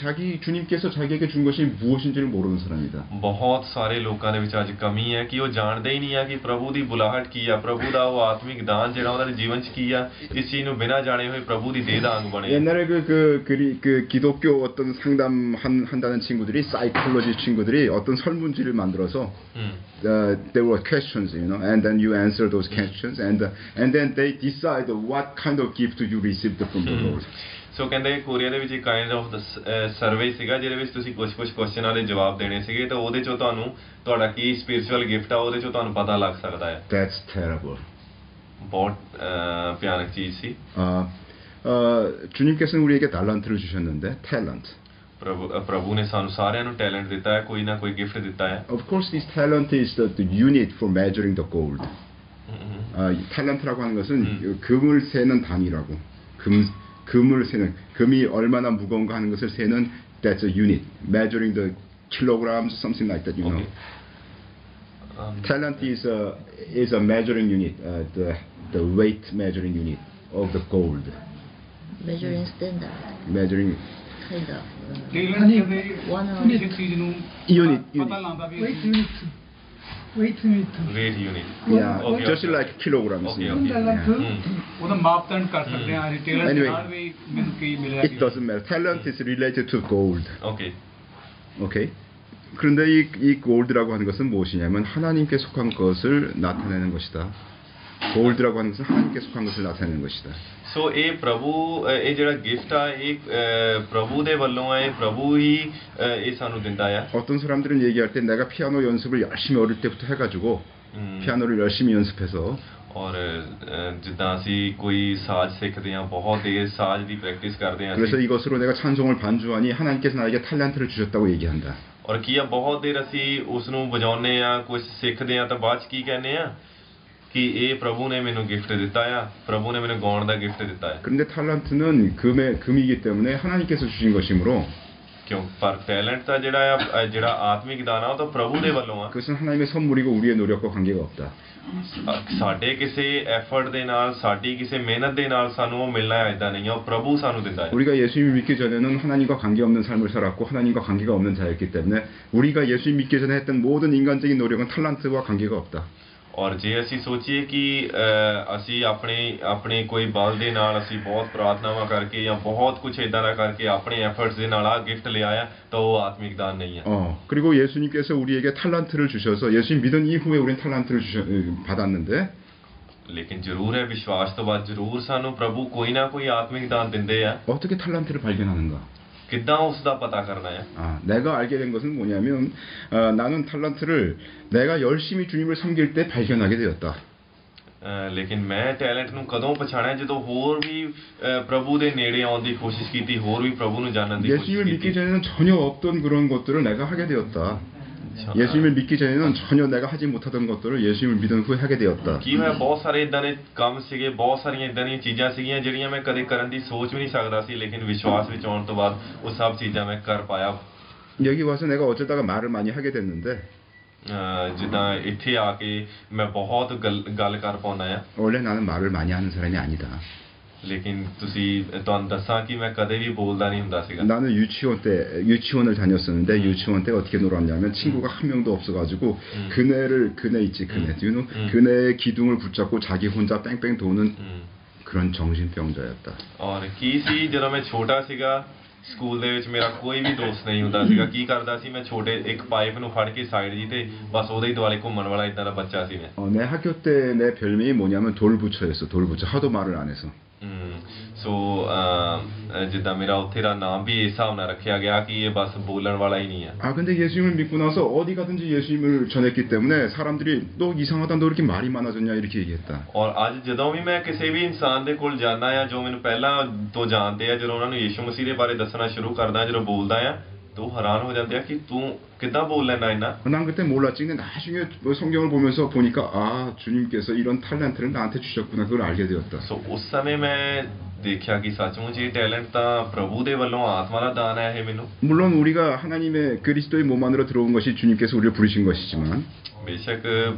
주님께서 자기에게 준 것이 무엇인지를 모르는 사람이다. ਬਹੁਤ ਸਾਰੇ ਲੋਕਾਂ ਦੇ ਵਿੱਚ ਅੱਜ ਕਮੀ ਹੈ ਕਿ ਉਹ ਜਾਣਦੇ ਹੀ ਨਹੀਂ ਆ ਕਿ ਪ੍ਰਭੂ ਦੀ ਬੁਲਾਹਟ ਕੀ ਆ, ਪ੍ਰਭੂ ਦਾ ਉਹ ਆਤਮਿਕ ਦਾਨ ਜਿਹੜਾ ਉਹਨਾਂ ਦੇ ਜੀਵਨ 'ਚ ਕੀ ਆ। ਇਸ ਚੀਜ਼ ਨੂੰ ਬਿਨਾਂ ਜਾਣੇ ਹੋਏ ਪ੍ਰਭੂ ਦੀ ਦੇਹ ਦਾ ਅੰਗ ਬਣੇ। 옛날에 그 기독교 어떤 상담한다는 친구들이 사이콜로지 친구들이 어떤 설문지를 만들어서 there were questions, and then you answer those questions, and then they decide what kind of gift you received from the Lord. ਸੋ ਕਹਿੰਦੇ ਕੋਰੀਆ ਦੇ ਵਿੱਚ ਇੱਕ ਕਾਈਂਡ ਆਫ ਸਰਵੇ ਸੀਗਾ ਜਿਹਦੇ ਵਿੱਚ ਤੁਸੀਂ ਕੁਝ ਕੁਐਸਚਨਾਂ ਦੇ ਜਵਾਬ ਦੇਣੇ ਸੀਗੇ ਤਾਂ ਉਹਦੇ ਚੋਂ ਤੁਹਾਨੂੰ ਤੁਹਾਡਾ ਕੀ ਸਪਿਰਿਚੁਅਲ ਗਿਫਟ ਆ ਉਹਦੇ ਚੋਂ ਤੁਹਾਨੂੰ ਪਤਾ ਲੱਗ ਸਕਦਾ ਹੈ। That's terrible. ਬਹੁਤ ਭਿਆਨਕ ਚੀਜ਼ ਸੀ। 주님께서는 우리에게 달란트를 주셨는데 talent. ਪ੍ਰਭੂ ਨੇ ਸਾਨੂੰ ਸਾਰਿਆਂ ਨੂੰ ਟੈਲੈਂਟ ਦਿੱਤਾ ਹੈ, ਕੋਈ ਨਾ ਕੋਈ ਗਿਫਟ ਦਿੱਤਾ ਹੈ। Of course, this talent is the unit for measuring the gold. 탤런트라고 하는 것은 금을 세는 단위라고. 금을 세는, 금이 얼마나 무거운가 하는 것을 세는 that's a unit. Measuring the kilograms, something like that, you know. Talent is a measuring unit, the weight measuring unit of the gold. Measuring standard. Measuring kind of. ਇੱਕ ਚੀਜ਼ ਨੂੰ unit. ਪਤਾ ਲਾਉਂਦਾ ਵੀ weight unit. weight unit. Yeah, Okay, just okay. like kilograms. Okay, you okay. know. Yeah. ਉਹਦਾ ਮਾਪਦੰਡ ਕਰ ਸਕਦੇ ਹਾਂ ਅਸੀਂ ਟੇਲਰ ਦੇ Anyway. ਨਾਲ ਵੀ ਮੈਨੂੰ ਕੀ ਮਿਲਿਆ It doesn't matter. Talent is related to gold. Okay. Okay. 그런데 이 골드라고 하는 것은 무엇이냐면 하나님께 속한 것을 나타내는 것이다. 골드라고 하는 것은 하나님께 속한 것을 나타내는 것이다. ਸੋ ਇਹ ਪ੍ਰਭੂ ਇਹ ਜਿਹੜਾ ਗਿਫਟ ਆ ਇਹ ਪ੍ਰਭੂ ਦੇ ਵੱਲੋਂ ਆ, ਇਹ ਪ੍ਰਭੂ ਹੀ ਇਹ ਸਾਨੂੰ ਦਿੰਦਾ ਆ। 어떤 사람들은 얘기할 때 내가 피아노 연습을 열심히 어릴 때부터 해가지고 피아노를 열심히 연습해서 ਔਰ ਜਿੱਦਾਂ ਅਸੀਂ ਕੋਈ ਸਾਜ਼ ਸਿੱਖਦੇ ਹਾਂ ਬਹੁਤ ਦੇਰ ਸਾਜ਼ ਦੀ ਪ੍ਰੈਕਟਿਸ ਕਰਦੇ ਹਾਂ 그래서 ਅਸੀਂ 이것으로 내가 찬송을 반주하니 하나님께서 나에게 탤런트를 주셨다고 얘기한다. ਔਰ ਕੀ ਆ ਬਹੁਤ ਦੇਰ ਅਸੀਂ ਉਸ ਨੂੰ ਵਜਾਉਂਦੇ ਆ ਕੁਝ ਸਿੱਖਦੇ ਆ ਤਾਂ ਬਾਅਦ ਚ ਕੀ ਕਹਿੰਦੇ ਆ ਕਿ ਇਹ ਪ੍ਰਭੂ ਨੇ ਮੈਨੂੰ ਗਿਫਟ ਦਿੱਤਾ ਆ ਪ੍ਰਭੂ ਨੇ ਮੈਨੂੰ ਗਾਉਣ ਦਾ ਗਿਫਟ ਦਿੱਤਾ ਹੈ 그런데 탤런트는 금이기 때문에 하나님께서 주신 것이므로 ਕਿਉਂ ਪਰ ਟੈਲੈਂਟ ਤਾਂ ਜਿਹੜਾ ਆਤਮਿਕ ਦਾਨ ਆ ਉਹ ਤਾਂ ਪ੍ਰਭੂ ਦੇ ਵੱਲੋਂ ਆ 그것은 하나님의 선물이고 우리의 노력과 관계가 없다. ਸਾਡੇ ਕਿਸੇ ਐਫਰਟ ਦੇ ਨਾਲ ਸਾਡੀ ਕਿਸੇ ਮਿਹਨਤ ਦੇ ਨਾਲ ਸਾਨੂੰ ਉਹ ਮਿਲਣਾ ਐਦਾਂ ਨਹੀਂ ਆ ਉਹ ਪ੍ਰਭੂ ਸਾਨੂੰ ਦਿੰਦਾ ਹੈ 우리가 예수님을 믿기 전에는 하나님과 관계없는 삶을 살았고 하나님과 관계가 없는 자였기 때문에 우리가 예수님 믿기 전에 했던 모든 인간적인 노력은 탤런트와 관계가 없다. ਔਰ ਜੇ ਅਸੀਂ ਸੋਚੀਏ ਕਿ ਅਸੀਂ ਆਪਣੇ ਕੋਈ ਬਲ ਦੇ ਨਾਲ ਅਸੀਂ ਬਹੁਤ ਪ੍ਰਾਰਥਨਾਵਾਂ ਕਰਕੇ ਜਾਂ ਬਹੁਤ ਕੁਝ ਇਦਾਂ ਦਾ ਕਰਕੇ ਆਪਣੇ ਐਫਰਟਸ ਦੇ ਨਾਲ ਆ ਗਿਫਟ ਲਿਆ ਆ ਤਾਂ ਉਹ ਆਤਮਿਕ ਦਾਨ ਨਹੀਂ ਹੈ 그리고 예수님께서 우리에게 탤런트를 주셔서 예수님 믿은 이후에 우리는 탤런트를 받았는데 ਲੇਕਿਨ ਜ਼ਰੂਰ ਹੈ ਵਿਸ਼ਵਾਸ ਤੋਂ ਬਾਅਦ ਜ਼ਰੂਰ ਸਾਨੂੰ ਪ੍ਰਭੂ ਕੋਈ ਨਾ ਕੋਈ ਆਤਮਿਕ ਦਾਨ ਦਿੰਦੇ ਆ 어떻게 탤런트를 발견하는가? ਕਿੱਦਾਂ ਉਸ ਦਾ ਪਤਾ ਕਰਨਾ ਹੈ 내가 알게 된 것은 뭐냐면 나는 탤런트를 내가 열심히 주님을 섬길 때 발견하게 되었다. ਲੇਕਿਨ ਮੈਂ ਟੈਲੈਂਟ ਨੂੰ ਕਦੋਂ ਪਛਾਣਿਆ ਜਦੋਂ ਹੋਰ ਵੀ ਪ੍ਰਭੂ ਦੇ ਨੇੜੇ ਆਉਣ ਦੀ ਕੋਸ਼ਿਸ਼ ਕੀਤੀ ਹੋਰ ਵੀ ਪ੍ਰਭੂ ਨੂੰ ਜਾਣਨ ਦੀ ਕੋਸ਼ਿਸ਼ 예수님을 믿기 ਕੀਤੀ 전에는 전혀 없던 그런 것들을 내가 하게 되었다. 예수님을 믿기 전에는 전혀 내가 하지 못하던 것들을 예수님을 믿은 후에 하게 되었다. ਕੀ ਹੋਇਆ ਬਹੁਤ ਸਾਰੇ ਇਦਾਂ ਦੇ ਕੰਮ ਸੀਗੇ ਬਹੁਤ ਸਾਰੀਆਂ ਇਦਾਂ ਦੀਆਂ ਚੀਜ਼ਾਂ ਸੀਗੀਆਂ ਜਿਹੜੀਆਂ ਮੈਂ ਕਦੇ ਕਰਨ ਦੀ ਸੋਚ ਵੀ ਨਹੀਂ ਸਕਦਾ ਸੀ ਲੇਕਿਨ ਵਿਸ਼ਵਾਸ ਵਿੱਚ ਆਉਣ ਤੋਂ ਬਾਅਦ ਉਹ ਸਭ ਚੀਜ਼ਾਂ ਮੈਂ ਕਰ ਪਾਇਆ 여기 와서 내가 어쩌다가 말을 많이 하게 됐는데 ਜਿੱਦਾਂ ਇੱਥੇ ਆ ਕੇ ਮੈਂ ਬਹੁਤ ਗੱਲ ਕਰ ਪਾਉਂਦਾ ਆ 원래 나는 말을 많이 하는 사람이 아니다. ਲੇਕਿਨ ਤੁਸੀਂ ਤੁਹਾਨੂੰ ਦੱਸਾਂ ਕਿ ਮੈਂ ਕਦੇ ਵੀ ਬੋਲਦਾ ਨਹੀਂ ਹੁੰਦਾ ਸੀਗਾ 나는 유치원을 다녔었는데 유치원 때 어떻게 놀았냐면 친구가 한 명도 없어가지고 그네 있지 그네 그네의 기둥을 붙잡고 자기 혼자 뺑뺑 도는 그런 정신병자였다. ਔਰ ਕੀ ਸੀ ਜਦੋਂ ਮੈਂ ਛੋਟਾ ਸੀਗਾ ਸਕੂਲ ਦੇ ਵਿੱਚ ਮੇਰਾ ਕੋਈ ਵੀ ਦੋਸਤ ਨਹੀਂ ਹੁੰਦਾ ਸੀਗਾ ਕੀ ਕਰਦਾ ਸੀ ਮੈਂ ਛੋਟੇ ਇੱਕ ਪਾਈਪ ਨੂੰ ਫੜ ਕੇ ਸਾਈਡ ਜੀ ਤੇ ਬਸ ਉਹਦੇ ਹੀ ਦੁਆਲੇ ਘੁੰਮਣ ਵਾਲਾ ਇਦਾਂ ਦਾ ਬੱਚਾ ਸੀ ਮੈਂ 내 학교 때 내 별명이 뭐냐면 돌부처였어. 돌부처. 하도 말을 안 해서. ਸੋ ਜਿੱਦਾਂ ਮੇਰਾ ਉੱਥੇ ਦਾ ਨਾਮ ਵੀ ਇਸ ਹਿਸਾਬ ਨਾਲ ਰੱਖਿਆ ਗਿਆ ਕਿ ਇਹ ਬਸ ਬੋਲਣ ਵਾਲਾ ਹੀ ਨਹੀਂ ਹੈ 근데 예수님을 믿고 나서 어디 가든지 예수님을 전했기 때문에 사람들이 너 이상하다 너 이렇게 말이 많아졌냐 이렇게 얘기했다. ਔਰ ਅੱਜ ਜਦੋਂ ਵੀ ਮੈਂ ਕਿਸੇ ਵੀ ਇਨਸਾਨ ਦੇ ਕੋਲ ਜਾਂਦਾ ਆ ਜੋ ਮੈਨੂੰ ਪਹਿਲਾਂ ਤੋਂ ਜਾਣਦੇ ਆ ਜਦੋਂ ਉਹਨਾਂ ਨੂੰ ਯਿਸੂ ਮਸੀਹ ਦੇ ਬਾਰੇ ਦੱਸਣਾ ਸ਼ੁਰੂ ਕਰਦਾ ਜਦੋਂ ਬੋਲਦਾ ਆ ਤਾਂ ਉਹ ਹੈਰਾਨ ਹੋ ਜਾਂਦੇ ਆ ਕਿ ਤੂੰ ਕਿੱਦਾਂ ਬੋਲ ਲੈਂਦਾ ਇੰਨਾ 난 그때 몰랐지. 근데 나중에 성경을 보면서 보니까 주님께서 이런 탤런트를 나한테 주셨구나. 그걸 알게 되었다. ਸੋ ਉਸ ਸਮੇਂ ਮੈਂ ਦੇਖਿਆ ਕਿ ਸੱਚਮੁੱਚ ਇਹ ਟੈਲੈਂਟ ਤਾਂ ਪ੍ਰਭੂ ਦੇ ਵੱਲੋਂ ਆਤਮਾ ਦਾ ਦਾਨ ਹੈ ਇਹ ਮੈਨੂੰ 물론 우리가 하나님의 그리스도의 몸 안으로 들어온 것이 주님께서 우리를 부르신 것이지만 ਬੇਸ਼ੱਕ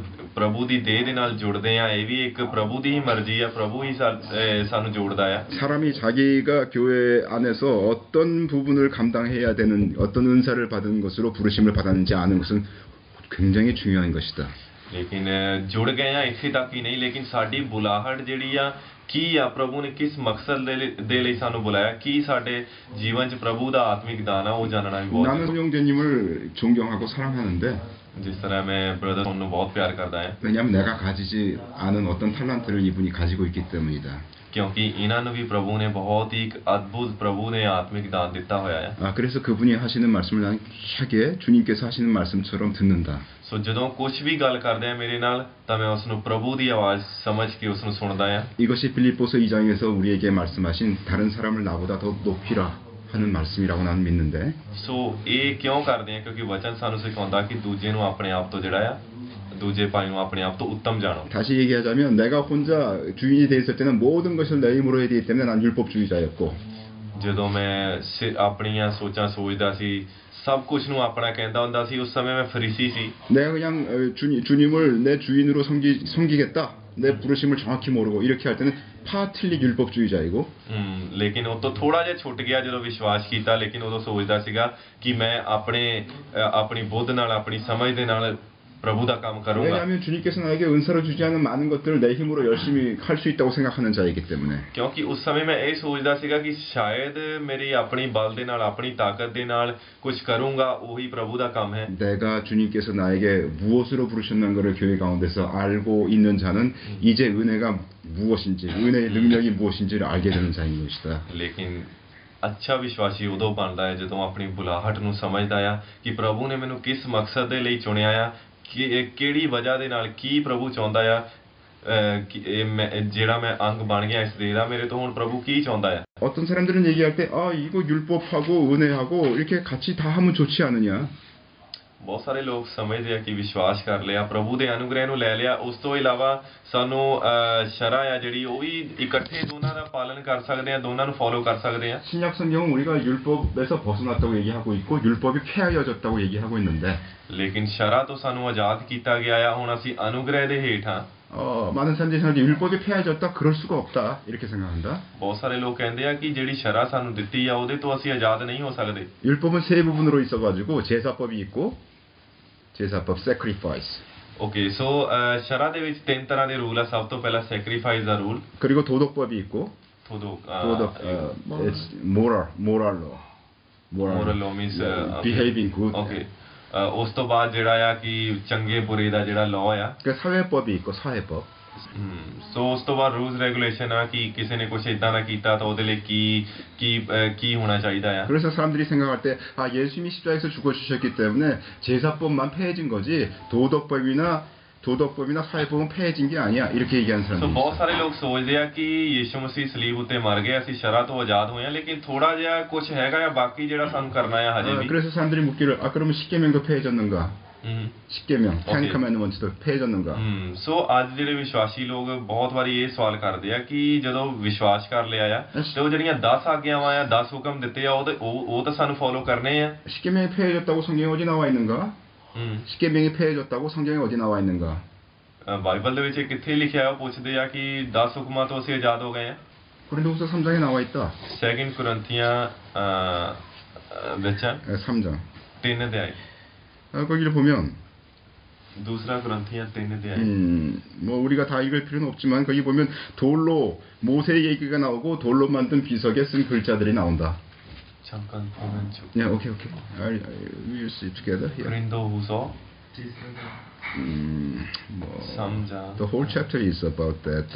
ਪ੍ਰਭੂ ਦੀ ਦੇਹ ਦੇ ਨਾਲ ਜੁੜਦੇ ਆ ਇਹ ਵੀ ਇੱਕ ਪ੍ਰਭੂ ਦੀ ਹੀ ਮਰਜ਼ੀ ਆ ਪ੍ਰਭੂ ਹੀ ਸਾਨੂੰ ਜੋੜਦਾ ਆ 사람이 자기가 교회 안에서 어떤 부분을 감당해야 되는 어떤 은사를 받은 것으로 부르심을 받았는지 아는 것은 굉장히 중요한 것이다. ਲੇਕਿਨ ਜੁੜ ਗਏ ਆ ਇੱਥੇ ਤੱਕ ਹੀ ਨਹੀਂ ਲੇਕਿਨ ਸਾਡੀ ਬੁਲਾਹਟ ਜਿਹੜੀ ਆ ਕੀ ਆ ਪ੍ਰਭੂ ਨੇ ਕਿਸ ਮਕਸਦ ਦੇ ਲਈ ਸਾਨੂੰ ਬੁਲਾਇਆ ਕੀ ਸਾਡੇ ਜੀਵਨ 'ਚ ਪ੍ਰਭੂ ਦਾ ਆਤਮਿਕ ਦਾਨ ਆ ਉਹ ਜਾਣਨਾ ਵੀ ਬਹੁਤ 나는 형제님을 존경하고 사랑하는데 ਜਿਸ ਤਰ੍ਹਾਂ ਮੈਂ ਬ੍ਰਦਰ ਨੂੰ ਬਹੁਤ ਪਿਆਰ ਕਰਦਾ ਹਾਂ 왜냐하면 내가 가지지 않은 어떤 탤런트를 이분이 가지고 있기 때문이다. ਕਿਉਂਕਿ ਇਹਨਾਂ ਨੂੰ ਵੀ ਪ੍ਰਭੂ ਨੇ ਬਹੁਤ ਹੀ ਅਦਭੁਤ ਪ੍ਰਭੂ ਨੇ ਆਤਮਿਕ ਦਾਨ ਦਿੱਤਾ ਹੋਇਆ ਹੈ 그래서 그분이 하시는 말씀을 나는 귀하게 주님께서 하시는 말씀처럼 듣는다. ਸੋ ਜਦੋਂ ਕੁਝ ਵੀ ਗੱਲ ਕਰਦੇ ਆ ਮੇਰੇ ਨਾਲ ਤਾਂ ਮੈਂ ਉਸ ਨੂੰ ਪ੍ਰਭੂ ਦੀ ਆਵਾਜ਼ ਸਮਝ ਕੇ ਉਸ ਨੂੰ ਸੁਣਦਾ ਹਾਂ 이것이 빌립보서 2장에서 우리에게 말씀하신 다른 사람을 나보다 더 높이라 하는 말씀이라고 나는 믿는데 ਸੋ ਇਹ ਕਿਉਂ ਕਰਦੇ ਆ ਕਿਉਂਕਿ ਵਚਨ ਸਾਨੂੰ ਸਿਖਾਉਂਦਾ ਕਿ ਦੂਜੇ ਨੂੰ ਆਪਣੇ ਆਪ ਤੋਂ ਜਿਹੜਾ ਆ ਦੂਜੇ ਭਾਈ ਨੂੰ ਆਪਣੇ ਆਪ ਤੋਂ ਉੱਤਮ ਜਾਣੋ 다시 얘기하자면 내가 혼자 주인이 돼 있을 때는 모든 것을 내 힘으로 해야 되기 때문에 난 율법주의자였고 ਜਦੋਂ ਮੈਂ ਆਪਣੀਆਂ ਸੋਚਾਂ ਸੋਚਦਾ ਸੀ ਸਭ ਕੁਝ ਨੂੰ ਆਪਣਾ ਕਹਿੰਦਾ ਹੁੰਦਾ ਸੀ ਉਸ ਸਮੇਂ ਮੈਂ ਫਰੀਸੀ ਸੀ 내가 그냥 주님을 내 주인으로 섬기겠다 내 부르심을 정확히 모르고 이렇게 할 때는 파틀릭 율법주의자이고 ਲੇਕਿਨ ਉਹ ਤੋਂ ਥੋੜਾ ਜਿਹਾ ਛੁੱਟ ਗਿਆ ਜਦੋਂ ਵਿਸ਼ਵਾਸ ਕੀਤਾ ਲੇਕਿਨ ਉਦੋਂ ਸੋਚਦਾ ਸੀਗਾ ਕਿ ਮੈਂ ਆਪਣੀ ਬੁੱਧ ਨਾਲ ਆਪਣੀ ਸਮਝ ਦੇ ਨਾਲ ਪ੍ਰਭੂ ਦਾ ਕੰਮ ਕਰੂੰਗਾ 왜냐하면 주님께서 나에게 은사로 주지 않은 많은 것들을 내 힘으로 열심히 할 수 있다고 생각하는 자이기 때문에 ਕਿਉਂਕਿ ਉਸ ਸਮੇਂ ਮੈਂ ਇਹ ਸੋਚਦਾ ਸੀਗਾ ਕਿ ਸ਼ਾਇਦ ਮੇਰੀ ਆਪਣੀ ਬਲ ਦੇ ਨਾਲ ਆਪਣੀ ਤਾਕਤ ਦੇ ਨਾਲ ਕੁਝ ਕਰੂੰਗਾ ਉਹੀ ਪ੍ਰਭੂ ਦਾ ਕੰਮ ਹੈ 내가 주님께서 나에게 무엇으로 부르셨는 것을 교회 가운데서 알고 있는 자는 이제 은혜가 무엇인지 은혜의 능력이 무엇인지를 알게 되는 자인 것이다. ਲੇਕਿਨ ਅੱਛਾ ਵਿਸ਼ਵਾਸੀ ਉਦੋਂ ਬਣਦਾ ਹੈ ਜਦੋਂ ਆਪਣੀ ਬੁਲਾਹਟ ਨੂੰ ਸਮਝਦਾ ਆ ਕਿ ਪ੍ਰਭੂ ਨੇ ਮੈਨੂੰ ਕਿਸ ਮਕਸਦ ਦੇ ਲਈ ਚੁਣਿਆ ਆ ਕਿ ਕਿਹੜੀ ਵਜ੍ਹਾ ਦੇ ਨਾਲ ਕੀ ਪ੍ਰਭੂ ਚਾਹੁੰਦਾ ਆ ਜਿਹੜਾ ਮੈਂ ਅੰਗ ਬਣ ਗਿਆ ਇਸ ਦੇਹ ਦਾ ਮੇਰੇ ਤੋਂ ਹੁਣ ਪ੍ਰਭੂ ਕੀ ਚਾਹੁੰਦਾ ਆ 어떤 사람들은 얘기할 때 이거 율법하고 은혜하고 이렇게 같이 다 하면 좋지 않느냐. ਬਹੁਤ ਸਾਰੇ ਲੋਕ ਸਮਝਦੇ ਆ ਕਿ ਵਿਸ਼ਵਾਸ ਕਰ ਲਿਆ ਪ੍ਰਭੂ ਦੇ ਅਨੁਗ੍ਰਹਿ ਨੂੰ ਲੈ ਲਿਆ ਉਸ ਤੋਂ ਇਲਾਵਾ ਸਾਨੂੰ ਸ਼ਰ੍ਹਾ ਆ ਜਿਹੜੀ ਉਹ ਵੀ ਇਕੱਠੇ ਦੋਨਾਂ ਦਾ ਪਾਲਨ ਕਰ ਸਕਦੇ ਆ ਦੋਨਾਂ ਨੂੰ ਫੋਲੋ ਕਰ ਸਕਦੇ ਆ 신약 성경은 우리가 율법에서 벗어났다고 얘기하고 있고 율법이 폐하여졌다고 얘기하고 있는데 ਲੇਕਿਨ ਸ਼ਰ੍ਹਾ ਤੋਂ ਸਾਨੂੰ ਆਜ਼ਾਦ ਕੀਤਾ ਗਿਆ ਆ ਹੁਣ ਅਸੀਂ ਅਨੁਗ੍ਰਹਿ ਦੇ ਹੇਠ ਹਾਂ 많은 사람들이 생각하는데 율법이 폐하여졌다 그럴 수가 없다 이렇게 생각한다. ਬਹੁਤ ਸਾਰੇ ਲੋਕ ਕਹਿੰਦੇ ਆ ਕਿ ਜਿਹੜੀ ਸ਼ਰ੍ਹਾ ਸਾਨੂੰ ਦਿੱਤੀ ਆ ਉਹਦੇ ਤੋਂ ਅਸੀਂ ਆਜ਼ਾਦ ਨਹੀਂ ਹੋ ਸਕਦੇ 율법은 세 부분으로 있어가지고 제사법이 있고 제사법 sacrifice ਓਕੇ ਸੋ ਸ਼ਰ੍ਹਾ ਦੇ ਵਿੱਚ ਤਿੰਨ ਤਰ੍ਹਾਂ ਦੇ ਰੂਲ ਆ ਸਭ ਤੋਂ ਪਹਿਲਾਂ ਸੈਕਰੀਫਾਈਸ ਦਾ ਰੂਲ 그리고 도덕법이 있고 도덕 it's moral law moral law means behaving good. Okay ਉਸ ਤੋਂ ਬਾਅਦ ਜਿਹੜਾ ਆ ਕਿ ਚੰਗੇ ਬੁਰੇ ਦਾ ਜਿਹੜਾ ਲਾਅ ਆ 그 사회법이 있고 사회법. ਸੋ ਉਸ ਤੋਂ ਬਾਅਦ ਰੂਲਸ ਰੈਗੂਲੇਸ਼ਨ ਆ ਕਿ ਕਿਸੇ ਨੇ ਕੁਝ ਇਦਾਂ ਦਾ ਕੀਤਾ ਤਾਂ ਉਹਦੇ ਲਈ ਕੀ ਹੋਣਾ ਚਾਹੀਦਾ ਆ 그래서 사람들이 생각할 때 예수님이 십자가에서 죽어주셨기 때문에 제사법만 폐해진 거지 도덕법이나 사회법은 폐해진 게 아니야 이렇게 얘기하는 ਸੋ 사람들이 ਬਹੁਤ 있어요. ਸਾਰੇ ਲੋਕ ਸੋਚਦੇ ਆ ਕਿ ਯੀਸ਼ੂ ਮਸੀਹ ਸਲੀਬ ਉੱਤੇ ਮਰ ਗਏ ਅਸੀਂ ਸ਼ਰ੍ਹਾ ਤੋਂ ਆਜ਼ਾਦ ਹੋਏ ਆ ਲੇਕਿਨ ਥੋੜਾ ਜਿਹਾ ਕੁਝ ਹੈਗਾ ਆ ਬਾਕੀ ਜਿਹੜਾ ਸਾਨੂੰ ਕਰਨਾ ਆ ਹਜੇ ਵੀ 그래서 사람들이 묻기를 그러면 십계명도 폐해졌는가? 십계명, Ten Commandments도 폐해졌는가? ਸੋ ਅੱਜ ਜਿਹੜੇ ਵਿਸ਼ਵਾਸੀ ਲੋਕ ਬਹੁਤ ਵਾਰੀ ਇਹ ਸਵਾਲ ਕਰਦੇ ਆ ਕਿ ਜਦੋਂ ਵਿਸ਼ਵਾਸ ਕਰ ਲਿਆ ਆ ਤੇ ਉਹ ਜਿਹੜੀਆਂ 10 ਆਗਿਆਵਾਂ ਆ 10 ਹੁਕਮ ਦਿੱਤੇ ਆ ਉਹ ਤਾਂ ਸਾਨੂੰ ਫੋਲੋ ਕਰਨੇ ਆ 십계명이 폐해졌다고 성경에 어디 나와 있는가? 십계명이 폐해졌다고 성경에 어디 나와 있는가? ਬਾਈਬਲ ਦੇ ਵਿੱਚ ਇਹ ਕਿੱਥੇ ਲਿਖਿਆ ਉਹ ਪੁੱਛਦੇ ਆ ਕਿ 10 ਹੁਕਮਾਂ ਤੋਂ ਅਸੀਂ ਆਜ਼ਾਦ ਹੋ ਗਏ ਆ 고린도후서 3장에 나와 있다. 2 ਕੁਰਿੰਥੀਆਂ ਵਿੱਚ 3장. 3 ਅਧਿਆਇ 거기를 보면 ਦੂਸਰਾ ਕੁਰਿੰਥੀਆਂ 3 ਅਧਿਆਇ 뭐 우리가 다 읽을 필요는 없지만 거기 보면 돌로 모세 얘기가 나오고 돌로 만든 비석에 쓴 글자들이 나온다. 잠깐 보면 좋. Yeah, okay. We'll see it together here. 고린도후서 뭐 3장 the whole chapter is about that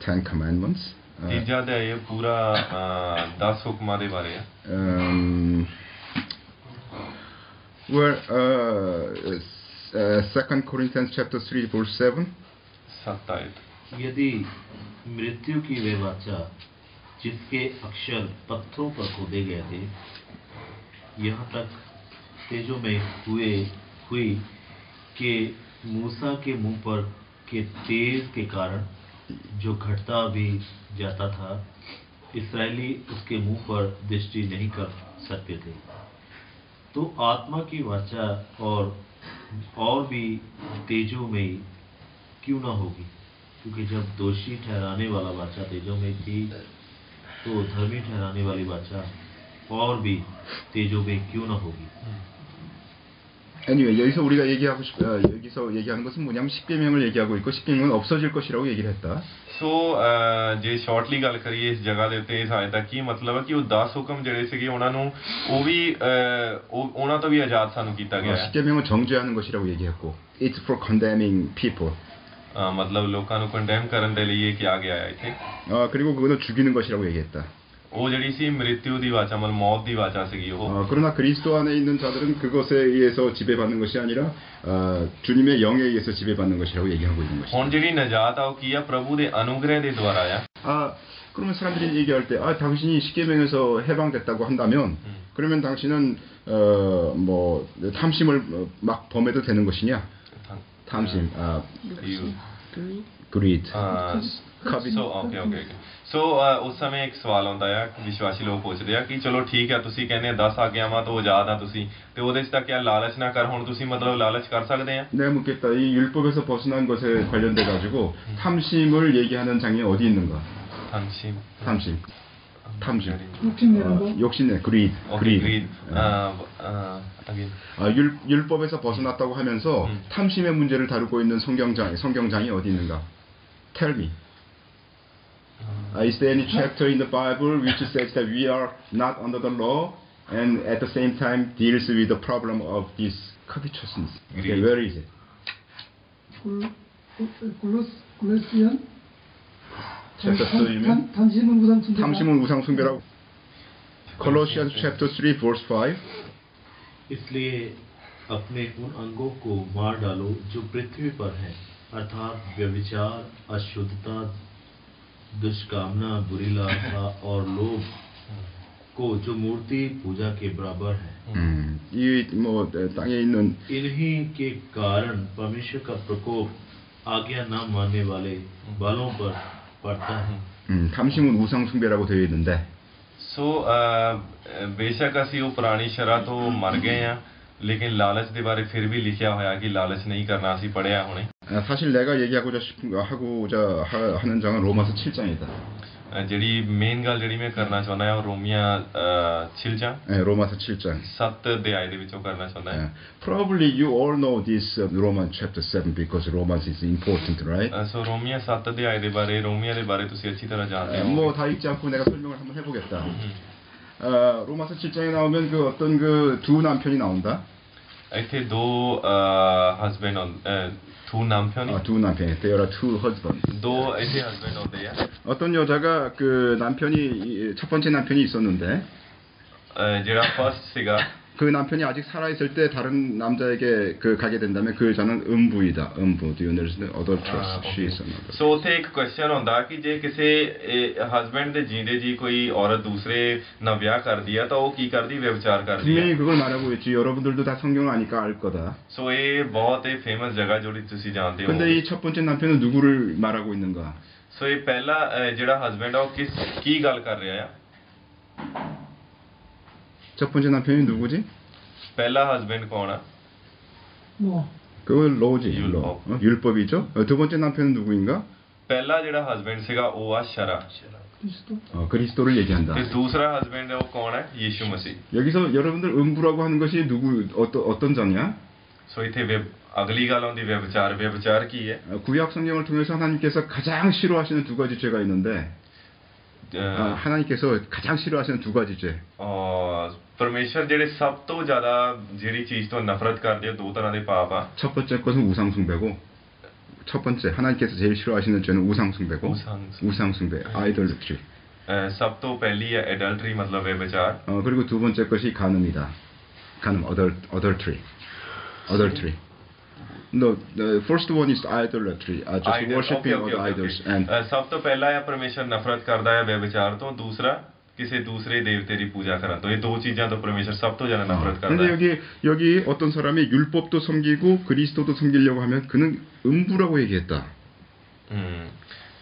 Ten Commandments. ਤੀਜਾ ਅਧਿਆਇ ਪੂਰਾ 10 ਹੁਕਮਾਂ ਦੇ ਬਾਰੇ ਆ where 2 Corinthians chapter 3 verse 7. 7 आयत यदि मृत्यु की वे वाचा जिसके अक्षर पत्थरों पर खोदे गए थे यहाँ तक तेजों में हुई कि मूसा के मुंह पर के तेज के कारण जो घटता भी जाता था इस्राएली उसके मुंह पर दृष्टि नहीं कर सकते थे तो आत्मा की वाचा और भी तेजों में क्यों ना होगी क्योंकि जब दोषी ठहराने वाला वाचा तेजों में थी तो धर्मी ठहराने वाली वाचा और भी तेजों में क्यों ना होगी. Anyway, 여기서 우리가 여기서 얘기하는 것은 뭐냐면 십계명을 얘기하고 있고 십계명은 없어질 것이라고 얘기를 했다. ਸੋ ਜੇ ਸ਼ਾਰਟਲੀ ਗੱਲ ਕਰੀਏ ਇਸ ਜਗ੍ਹਾ ਦੇ ਉੱਤੇ ਇਸ ਆਇਤ ਦਾ ਕੀ ਮਤਲਬ ਹੈ ਕਿ ਉਹ 10 ਹੁਕਮ ਜਿਹੜੇ ਸੀਗੇ ਉਹਨਾਂ ਨੂੰ ਉਹ ਵੀ ਉਹਨਾਂ ਤੋਂ ਵੀ ਆਜ਼ਾਦ ਸਾਨੂੰ ਕੀਤਾ ਗਿਆ ਹੈ. 십계명은 정죄하는 것이라고 얘기했고, it's for condemning people. ਮਤਲਬ ਲੋਕਾਂ ਨੂੰ ਕੰਡੈਮ ਕਰਨ ਦੇ ਲਈ ਇਹ ਕਿਹਾ ਗਿਆ ਹੈ ਇੱਥੇ. 그리고 그거는 죽이는 것이라고 얘기했다. ਉਹ ਜਿਹੜੀ ਸੀ ਮ੍ਰਿਤਿਉ ਦੀ ਵਾਚਾ ਮਤਲਬ ਮੌਤ ਦੀ ਵਾਚਾ ਸੀਗੀ ਉਹ. 그러나 그리스도 안에 있는 자들은 그것에 의해서 지배받는 것이 아니라 주님의 영에 의해서 지배받는 것이라고 얘기하고 있는 것이다. ਹੁਣ ਜਿਹੜੀ ਨਜਾਤ ਆ ਉਹ ਕੀ ਆ ਪ੍ਰਭੂ ਦੇ ਅਨੁਗ੍ਰਹਿ ਦੇ ਦੁਆਰਾ ਆ. 그러면 사람들이 얘기할 때 당신이 십계명에서 해방됐다고 한다면 그러면 당신은 뭐 탐심을 막 범해도 되는 것이냐? 탐심. greed. ਸੋ ਉਸ ਸਮੇਂ ਇੱਕ ਸਵਾਲ ਆਉਂਦਾ ਆ ਵਿਸ਼ਵਾਸੀ ਲੋਕ ਪੁੱਛਦੇ ਆ ਕਿ ਚਲੋ ਠੀਕ ਆ ਤੁਸੀਂ ਕਹਿੰਦੇ ਆ 10 ਆਗਿਆਵਾਂ ਤੋਂ ਆਜ਼ਾਦ ਆ ਤੁਸੀਂ ਤੇ ਉਹਦੇ 'ਚ ਤਾਂ ਕਿਆ ਲਾਲਚ ਨਾ ਕਰ ਹੁਣ ਤੁਸੀਂ ਮਤਲਬ ਲਾਲਚ ਕਰ ਸਕਦੇ ਆ. 내가 묻겠다. 이 율법에서 벗어난 것에 관련돼 가지고 탐심을 얘기하는 장이 어디 있는가? 탐심. 욕심내. greed. 율법에서 벗어났다고 하면서 탐심의 문제를 다루고 있는 성경장이 어디 있는가? Tell me. Is there any chapter in the Bible which says that we are not under the law and at the same time deals with the problem of this covetousness? Okay, where is it? Colossians chapter 3. 탐심은 우상 숭배라고. Colossians chapter 3 verse 5. इसलिए अपने उन अंगों को मार डालो जो पृथ्वी पर हैं अर्थात व्यभिचार, अशुद्धता, दुष्कामना, बुरी लालसा और लोभ को जो मूर्ति पूजा के बराबर है। 이 뭐 땅에 있는 इन्हीं के कारण परमेश्वर का प्रकोप आज्ञा न मानने वाले बालों पर पड़ता है। 탐심은 우상 숭배라고 되어 있는데 ਸੋ ਬੇਸ਼ੱਕ ਅਸੀਂ ਉਹ ਪੁਰਾਣੀ ਸ਼ਰ੍ਹਾ ਤੋਂ ਮਰ ਗਏ ਆ, ਲੇਕਿਨ ਲਾਲਚ ਦੇ ਬਾਰੇ ਫਿਰ ਵੀ ਲਿਖਿਆ ਹੋਇਆ ਕਿ ਲਾਲਚ ਨਹੀਂ ਕਰਨਾ, ਅਸੀਂ ਪੜਿਆ ਹੁਣੇ। 사실 내가 하는 장은 로마서 7장이다. ਜਿਹੜੀ ਮੇਨ ਗੱਲ ਜਿਹੜੀ ਮੈਂ ਕਰਨਾ ਚਾਹੁੰਦਾ ਹਾਂ ਉਹ ਰੋਮੀਆਂ 6 ਜਾਂ 로마서 7장. 7 ਅਧਿਆਇ ਦੇ ਵਿੱਚੋਂ ਕਰਨਾ ਚਾਹੁੰਦਾ ਹਾਂ। Probably you all know this Romans chapter 7 because Romans is important, right? ਸੋ ਰੋਮੀਆਂ 7 ਅਧਿਆਇ ਦੇ ਬਾਰੇ, ਰੋਮੀਆਂ ਦੇ ਬਾਰੇ ਤੁਸੀਂ ਅੱਛੀ ਤਰ੍ਹਾਂ ਜਾਣਦੇ ਹੋ। 뭐 다 읽지 않고 내가 설명을 한번 해보겠다. 로마서 7장에 나오면 그 어떤 그 두 남편이 나온다. ਇੱਥੇ ਦੋ husband two 남편이 두 남편이 there are two husbands. ਦੋ ਇੱਥੇ ਹਸਬੈਂਡ ਹੁੰਦੇ ਆ। 어떤 여자가 그 남편이 첫 번째 남편이 있었는데 ਜਿਹੜਾ ਫਸਟ ਸੀਗਾ 그 남편이 아직 살아 있을 때 다른 남자에게 그 가게 된다면 그 여자는 음부이다. 음부. Do you understand? Adulteress. She is another. ਸੋ ਉੱਥੇ ਇੱਕ ਕੁਐਸਚਨ ਹੁੰਦਾ ਕਿ ਜੇ ਕਿਸੇ ਹਸਬੈਂਡ ਦੇ ਜੀਂਦੇ ਜੀ ਕੋਈ ਔਰਤ ਦੂਸਰੇ ਨਾਲ ਵਿਆਹ ਕਰਦੀ ਆ ਤਾਂ ਉਹ ਕੀ ਕਰਦੀ? ਵਿਵਚਾਰ ਕਰਦੀ 분명히 ਆ। 그걸 말하고 있지. 여러분들도 다 성경을 아니까 알 거다. ਸੋ ਇਹ ਬਹੁਤ ਹੀ ਫੇਮਸ ਜਗ੍ਹਾ ਜਿਹੜੀ ਤੁਸੀਂ ਜਾਣਦੇ ਹੋ। 근데 이 첫 번째 남편은 누구를 말하고 있는가? ਸੋ ਇਹ ਪਹਿਲਾ ਜਿਹੜਾ ਹਸਬੈਂਡ ਆ ਉਹ ਕੀ ਗੱਲ ਕਰ ਰਿਹਾ ਆ? 첫 번째 남편이 누구지? ਪਹਿਲਾ ਹਸਬੈਂਡ ਕੌਣ ਆ? 뭐 그건 로지. 율법. 율법이죠. 두 번째 남편은 누구인가? ਪਹਿਲਾ ਜਿਹੜਾ ਹਸਬੈਂਡ ਸੀਗਾ ਉਹ ਆ ਸ਼ਰਾ, 그리스도 그리스도를 얘기한다. ਤੇ ਦੂਸਰਾ ਹਸਬੈਂਡ ਉਹ ਕੌਣ ਹੈ? ਯੀਸ਼ੂ ਮਸੀਹ। 여기서 여러분들 음부라고 하는 것이 어떤 장이야? ਸੋ ਇੱਥੇ ਅਗਲੀ ਗੱਲ ਆਉਂਦੀ ਵਿਵਚਾਰ। ਵਿਵਚਾਰ ਕੀ ਹੈ? 구약 성경을 통해서 하나님께서 가장 싫어하시는 두 가지 죄가 있는데 하나님께서 가장 싫어하시는 두 가지 죄. ਪਰਮੇਸ਼ਰ ਜਿਹੜੇ ਸਭ ਤੋਂ ਜ਼ਿਆਦਾ ਜਿਹੜੀ ਚੀਜ਼ ਤੋਂ ਨਫ਼ਰਤ ਕਰਦੇ ਆ, ਦੋ ਤਰ੍ਹਾਂ ਦੇ ਪਾਪ ਆ। 첫 번째 것은 우상 숭배고 첫 번째 하나님께서 제일 싫어하시는 죄는 우상 숭배고 우상 숭배, idolatry. ਸਭ ਤੋਂ ਪਹਿਲੀ ਹੈ ਐਡਲਟਰੀ ਮਤਲਬ ਵਿਵਚਾਰ। 그리고 두 번째 것이 간음이다. 간음, adultery. No, the first one is idolatry, just worshiping other idols. And ਸਭ ਤੋਂ ਪਹਿਲਾ ਹੈ ਪਰਮੇਸ਼ਰ ਨਫ਼ਰਤ ਕਰਦਾ ਹੈ ਵਿਵਚਾਰ ਤੋਂ, ਦੂਸਰਾ ਕਿਸੇ ਦੂਸਰੇ ਦੇਵਤੇ ਦੀ ਪੂਜਾ ਕਰਨ ਤੋਂ। ਇਹ ਦੋ ਚੀਜ਼ਾਂ ਤੋਂ ਪਰਮੇਸ਼ਰ ਸਭ ਤੋਂ ਜ਼ਿਆਦਾ ਨਫ਼ਰਤ ਕਰਦਾ 근데 ਹੈ। 여기 어떤 사람이 율법도 섬기고 그리스도도 섬기려고 하면 그는 음부라고 얘기했다.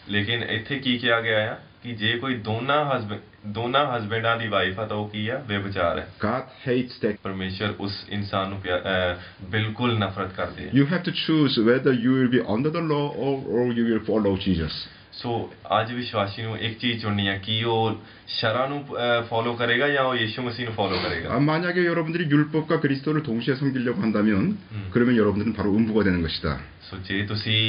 ਲੇਕਿਨ ਇੱਥੇ ਕੀ ਕਿਹਾ ਗਿਆ ਹੈ ਕਿ ਜੇ ਕੋਈ ਦੋਨਾਂ ਹਸਬੈਂਡਾਂ ਦੀ ਵਾਈਫ ਆ ਤਾਂ ਉਹ ਕੀ ਆ? ਵਿਵਚਾਰ ਹੈ। God hates that. ਪਰਮੇਸ਼ਰ ਉਸ ਇਨਸਾਨ ਨੂੰ ਬਿਲਕੁਲ ਨਫ਼ਰਤ ਕਰਦੇ ਹੈ। You have to choose whether you will be under the law or you will follow Jesus. ਸੋ ਅੱਜ ਵਿਸ਼ਵਾਸੀ ਨੂੰ ਇੱਕ ਚੀਜ਼ ਚੁਣਨੀ ਹੈ ਕਿ ਉਹ ਸ਼ਰ੍ਹਾ ਨੂੰ ਫੋਲੋ ਕਰੇਗਾ ਜਾਂ ਉਹ ਯਿਸੂ ਮਸੀਹ ਨੂੰ ਫੋਲੋ ਕਰੇਗਾ। 만약에 여러분들이 율법과 그리스도를 동시에 섬기려고 한다면 그러면 여러분들은 바로 음부가 되는 것이다. ਸੋ ਜੇ ਤੁਸੀਂ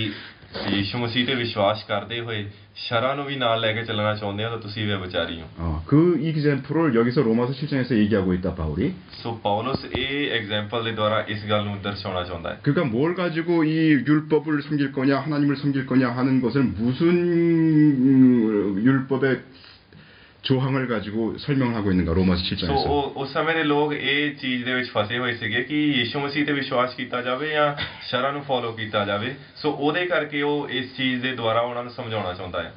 ਯਿਸੂ ਮਸੀਹ ਤੇ ਵਿਸ਼ਵਾਸ ਕਰਦੇ ਹੋਏ ਸ਼ਰ੍ਹਾ ਨੂੰ ਵੀ ਨਾਲ ਲੈ ਕੇ ਚੱਲਣਾ ਚਾਹੁੰਦੇ ਹੋ ਤਾਂ ਤੁਸੀਂ ਵਿਵਚਾਰੀ ਹੋ। 그 example을 여기서 로마서 7장에서 얘기하고 있다 바울이. ਸੋ ਪੌਲਸ ਇਹ ਐਗਜ਼ਾਮਪਲ ਦੇ ਦੁਆਰਾ ਇਸ ਗੱਲ ਨੂੰ ਦਰਸਾਉਣਾ ਚਾਹੁੰਦਾ ਹੈ। 그러니까 뭘 가지고 이 율법을 섬길 거냐 하나님을 섬길 거냐 하는 것을 무슨 율법의 조항을 가지고 설명을 하고 있는가 로마서 ਸੋ 7장에서. ਉਸ ਸਮੇਂ ਦੇ ਲੋਕ ਇਹ ਚੀਜ਼ ਦੇ ਵਿੱਚ ਫਸੇ ਹੋਏ ਸੀਗੇ ਕਿ ਯਿਸੂ ਮਸੀਹ ਤੇ ਵਿਸ਼ਵਾਸ ਕੀਤਾ ਜਾਵੇ ਜਾਂ ਸ਼ਰ੍ਹਾ ਨੂੰ ਫੋਲੋ ਕੀਤਾ ਜਾਵੇ। ਸੋ ਉਹਦੇ ਕਰਕੇ ਉਹ ਇਸ ਚੀਜ਼ ਦੇ ਦੁਆਰਾ ਉਹਨਾਂ ਨੂੰ ਸਮਝਾਉਣਾ ਚਾਹੁੰਦਾ ਹੈ।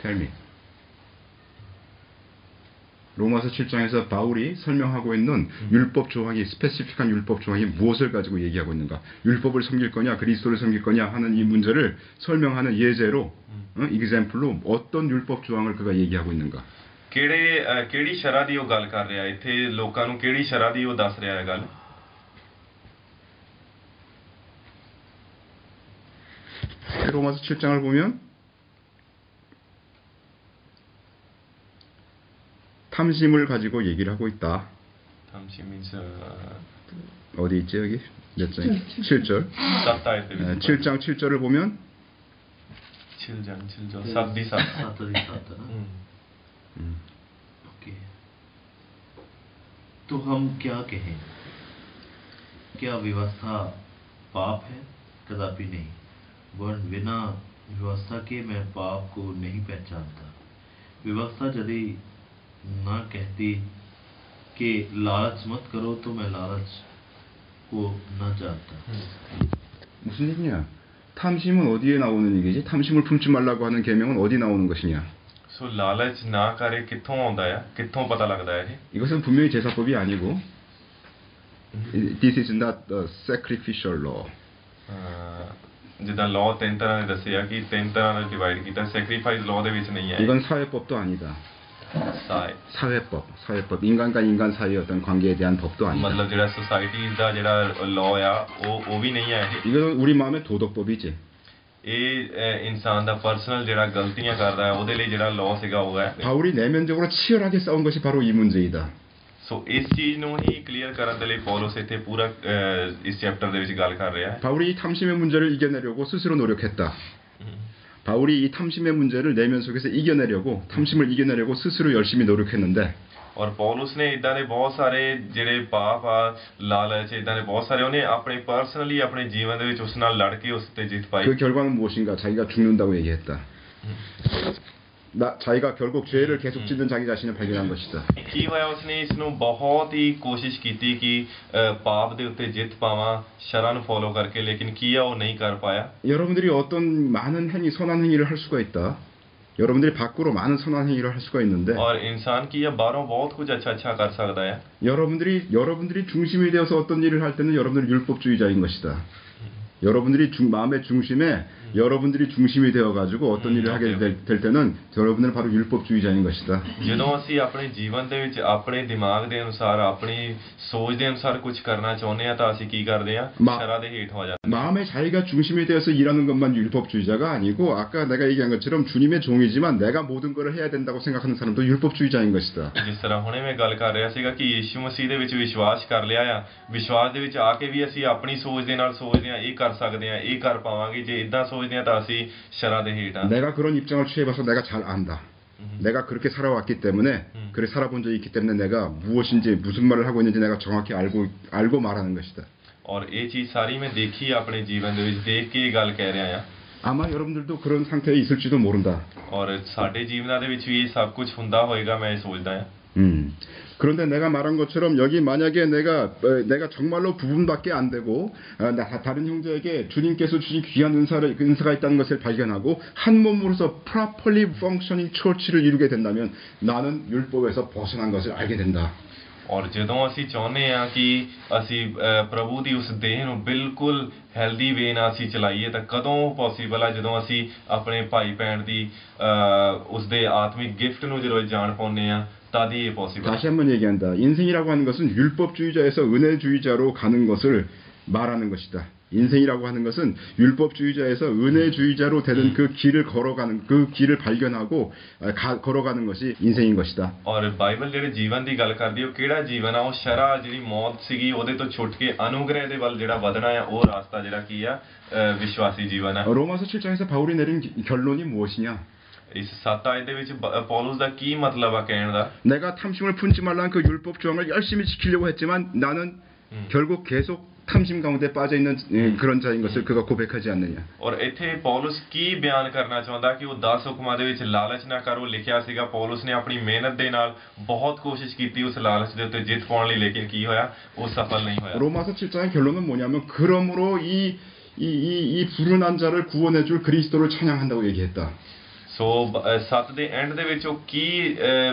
Tell me. 로마서 7장에서 바울이 설명하고 있는 율법 조항이 스페시픽한 율법 조항이 무엇을 가지고 얘기하고 있는가? 율법을 섬길 거냐 그리스도를 섬길 거냐 하는 이 문제를 설명하는 예제로 example로 어떤 율법 조항을 그가 얘기하고 있는가? ਕਿਹੜੀ ਸ਼ਰ੍ਹਾ ਦੀ ਉਹ ਗੱਲ ਕਰ ਰਿਹਾ ਇੱਥੇ? ਲੋਕਾਂ ਨੂੰ ਕਿਹੜੀ ਸ਼ਰ੍ਹਾ ਦੀ ਉਹ ਦੱਸ ਰਿਹਾ ਹੈ ਗੱਲ? 로마서 7장을 보면 탐심을 가지고 얘기를 하고 있다. 탐심 means 어디 있지 여기? 몇 장? 7절. 7장 7절을 보면 7장 7절 7 ਦੀ 7 7 ਦੀ 7 ना। ओके, तो हम क्या कहें? क्या व्यवस्था पाप है? कदापि नहीं, वरन बिना व्यवस्था के मैं पाप को नहीं पहचानता। व्यवस्था यदि ना कहती कि लालच मत करो तो मैं लालच को न जानता। 무슨 얘기냐? 탐심은 어디에 나오는 얘기지? 탐심을 품지 말라고 하는 계명은 어디 나오는 것이냐? ਸੋ ਲਾਲਚ ਨਾ ਕਰੇ ਕਿੱਥੋਂ ਆਉਂਦਾ ਆ ਕਿੱਥੋਂ ਪਤਾ ਲੱਗਦਾ ਹੈ ਇਹ 이것은 분명히 제사법이 아니고 This is not the sacrificial law. ਜਿੱਦਾਂ ਲਾਅ ਤਿੰਨ ਤਰ੍ਹਾਂ ਦੇ ਦੱਸੇ ਆ ਕਿ ਤਿੰਨ ਤਰ੍ਹਾਂ ਨਾਲ ਡਿਵਾਈਡ ਕੀਤਾ ਸੈਕਰੀਫਾਈਸ ਲਾਅ ਦੇ ਵਿੱਚ ਨਹੀਂ ਹੈ 이건 사회법도 아니다. 사회법. 인간과 인간 사이의 어떤 관계에 대한 법도 아니다. ਮਤਲਬ ਜਿਹੜਾ ਸੋਸਾਇਟੀ ਦਾ ਜਿਹੜਾ ਲਾਅ ਆ ਉਹ ਵੀ ਨਹੀਂ ਹੈ ਇਹ 이건 우리 마음의 도덕법이지. ਇਹ ਇਨਸਾਨ ਦਾ ਪਰਸਨਲ ਜਿਹੜਾ ਗਲਤੀਆਂ ਕਰਦਾ ਹੈ ਉਹਦੇ ਲਈ ਜਿਹੜਾ ਲਾਅ ਸੀਗਾ ਉਹ ਹੈ 바울이 내면적으로 치열하게 싸운 것이 바로 이 문제이다. ਸੋ ਇਸ ਚੀਜ਼ ਨੂੰ ਹੀ ਕਲੀਅਰ ਕਰਨ ਦੇ ਲਈ ਪੌਲਸ ਇੱਥੇ ਪੂਰਾ ਇਸ ਚੈਪਟਰ ਦੇ ਵਿੱਚ ਗੱਲ ਕਰ ਰਿਹਾ ਹੈ 바울이 이 탐심의 문제를 이겨내려고 스스로 노력했다. 바울이 이 탐심의 문제를 내면 속에서 이겨내려고 탐심을 이겨내려고 스스로 열심히 노력했는데 ਔਰ ਪੌਲਸ ਨੇ ਇਦਾਂ ਦੇ ਬਹੁਤ ਸਾਰੇ ਜਿਹੜੇ ਪਾਪ ਆ ਲਾਲਚ ਇਦਾਂ ਦੇ ਬਹੁਤ ਸਾਰੇ ਉਹਨੇ ਆਪਣੇ ਪਰਸਨਲੀ ਆਪਣੇ ਜੀਵਨ ਦੇ ਵਿੱਚ ਉਸ ਨਾਲ ਲੜ ਕੇ ਉਸ ਤੇ ਜਿੱਤ ਪਾਈ 그 결과는 무엇인가? 자기가 죽는다고 얘기했다. 자기가 결국 죄를 계속 짓는 자기 자신을 발견한 것이다. ਕੀ ਹੋਇਆ ਉਸਨੇ ਇਸ ਨੂੰ ਬਹੁਤ ਹੀ ਕੋਸ਼ਿਸ਼ ਕੀਤੀ ਕਿ ਪਾਪ ਦੇ ਉੱਤੇ ਜਿੱਤ ਪਾਵਾਂ ਸ਼ਰਾਂ ਨੂੰ ਫੋਲੋ ਕਰਕੇ ਲੇਕਿਨ ਕੀ ਆ ਉਹ ਨਹੀਂ ਕਰ ਪਾਇਆ 여러분들이 어떤 많은 행위, 선한 행위를 할 수가 있다. 여러분들이 밖으로 많은 선한 행위를 할 수가 있는데 ਔਰ ਇਨਸਾਨ ਕੀ ਆ ਬਾਹਰੋਂ ਬਹੁਤ ਕੁਝ ਅੱਛਾ ਕਰ ਸਕਦਾ ਹੈ 여러분들이 중심이 되어서 어떤 일을 할 때는 여러분들이 율법주의자인 것이다. 여러분들이 마음의 중심에 여러분들이 중심이 되어가지고 어떤 일을 하게 될 때는 여러분들은 바로 율법주의자인 것이다. ਜਦੋਂ ਅਸੀਂ ਆਪਣੇ ਜੀਵਨ ਦੇ ਵਿੱਚ ਆਪਣੇ ਦਿਮਾਗ ਦੇ ਅਨੁਸਾਰ ਆਪਣੀ ਸੋਚ ਦੇ ਅਨੁਸਾਰ ਕੁਝ ਕਰਨਾ ਚਾਹੁੰਦੇ ਆ ਤਾਂ ਅਸੀਂ ਕੀ ਕਰਦੇ ਆ ਸ਼ਰਾਂ ਦੇ ਹੇਠ ਹੋ ਜਾਂਦੇ 마음의 자기가 중심이 되어서 일하는 것만 율법주의자가 아니고 아까 내가 얘기한 것처럼 주님의 종이지만 내가 모든 것을 해야 된다고 생각하는 사람도 율법주의자인 것이다. ਜਿਸ ਤਰ੍ਹਾਂ ਹੁਣੇ ਮੈਂ ਗੱਲ ਕਰ ਰਿਹਾ ਸੀਗਾ ਕਿ ਯੀਸ਼ੂ ਮਸੀਹ ਦੇ ਵਿੱਚ ਵਿਸ਼ਵਾਸ ਕਰ ਲਿਆ ਆ ਵਿਸ਼ਵਾਸ ਦੇ ਵਿੱਚ ਆ ਕੇ ਵੀ ਅਸੀਂ ਆਪਣੀ ਸੋਚ ਦੇ ਨਾਲ ਸੋਚਦੇ ਆ ਇਹ ਕਰ ਸਕਦੇ ਆ ਇਹ ਕਰ ਪਾਵਾਂਗੇ ਜੇ ਇਦਾਂ ਸੋਚਦੇ ਆ ਤਾਂ ਅਸੀਂ ਸ਼ਰਾਂ ਦੇ ਹੇਠ ਆ 내가 그런 입장을 취해봐서 내가 잘 안다. 내가 그렇게 살아왔기 때문에 그렇게 살아본 적이 있기 때문에 내가 무엇인지 무슨 말을 하고 있는지 내가 정확히 알고 말하는 것이다. ਔਰ ਇਹ ਚੀਜ਼ ਸਾਰੀ ਮੈਂ ਦੇਖੀ ਆਪਣੇ ਜੀਵਨ ਦੇ ਵਿੱਚ ਦੇਖ ਕੇ ਇਹ ਗੱਲ ਕਹਿ ਰਿਹਾ ਆ 아마 여러분들도 그런 상태에 있을지도 모른다. ਔਰ ਸਾਡੇ ਜੀਵਨਾਂ ਦੇ ਵਿੱਚ ਵੀ ਇਹ ਸਭ ਕੁਝ ਹੁੰਦਾ ਹੋਏਗਾ ਮੈਂ ਇਹ ਸੋਚਦਾ ਆ 그런데 내가 말한 것처럼 여기 만약에 내가 정말로 부분밖에 안 되고 다른 형제에게 주님께서 주신 귀한 은사가 있다는 것을 발견하고 한 몸으로서 properly functioning church를 이루게 된다면 나는 율법에서 벗어난 것을 알게 된다. ਔਰ ਜਦੋਂ ਅਸੀਂ ਚਾਹੁੰਦੇ ਆ ਕਿ ਅਸੀਂ ਪ੍ਰਭੂ ਦੀ ਉਸ ਦੇਹ ਨੂੰ ਬਿਲਕੁਲ ਹੈਲਦੀ ਵੇ ਨਾਲ ਅਸੀਂ ਚਲਾਈਏ ਤਾਂ ਕਦੋਂ ਪੋਸੀਬਲ ਆ ਜਦੋਂ ਅਸੀਂ ਆਪਣੇ ਭਾਈ ਭੈਣ ਦੀ ਉਸ ਦੇ ਆਤਮਿਕ ਗਿਫਟ ਨੂੰ ਜਦੋਂ ਜਾਣ ਪਾਉਂਦੇ ਆ ਤਦ ਹੀ ਇਹ ਪੋਸੀਬਲ 다시 한번 얘기한다. 인생이라고 하는 것은 율법주의자에서 은혜주의자로 가는 것을 말하는 것이다. 인생이라고 하는 것은 율법주의자에서 은혜주의자로 되는 그 길을 걸어가는 그 길을 발견하고 걸어가는 것이 인생인 것이다. ਔਰ ਬਾਈਬਲ ਜਿਹੜੇ ਜੀਵਨ ਦੀ ਗੱਲ ਕਰਦੀ ਉਹ ਕਿਹੜਾ ਜੀਵਨ ਆ ਉਹ ਸ਼ਰਾ ਜਿਹੜੀ ਮੌਤ ਸੀਗੀ ਉਹਦੇ ਤੋਂ ਛੁੱਟ ਕੇ ਅਨੁਗ੍ਰਹਿ ਦੇ ਵੱਲ ਜਿਹੜਾ ਵਧਣਾ ਆ ਉਹ ਰਾਸਤਾ ਜਿਹੜਾ ਕੀ ਆ ਵਿਸ਼ਵਾਸੀ ਜੀਵਨ ਆ 로마서 7장에서 바울이 내린 결론이 무엇이냐? ਇਸ 7 ਆਇਤ ਦੇ ਵਿੱਚ ਪੌਲਸ ਦਾ ਕੀ ਮਤਲਬ ਆ ਕਹਿਣ ਦਾ 내가 탐심을 품지 말라는 그 율법 조항을 열심히 지키려고 했지만 나는 결국 계속 탐심 가운데 빠져 있는 그런 자인 것을 그가 고백하지 않느냐. ਔਰ ਇੱਥੇ ਪੌਲਸ ਕੀ ਬਿਆਨ ਕਰਨਾ ਚਾਹੁੰਦਾ ਕਿ ਉਹ 10 ਹੁਕਮਾਂ ਦੇ ਵਿੱਚ ਲਾਲਚ ਨਾ ਕਰੋ ਲਿਖਿਆ ਸੀਗਾ ਪੌਲਸ ਨੇ ਆਪਣੀ ਮਿਹਨਤ ਦੇ ਨਾਲ ਬਹੁਤ ਕੋਸ਼ਿਸ਼ ਕੀਤੀ ਉਸ ਲਾਲਚ ਦੇ ਉੱਤੇ ਜਿੱਤ ਪਾਉਣ ਲਈ ਲੇਕਿਨ ਕੀ ਹੋਇਆ ਉਹ ਸਫਲ ਨਹੀਂ ਹੋਇਆ 로마서 7장의 결론은 뭐냐면 그러므로 이 불운한 자를 구원해 줄 그리스도를 찬양한다고 얘기했다. ਸੋ 7 ਦੇ ਐਂਡ ਦੇ ਵਿੱਚ ਉਹ ਕੀ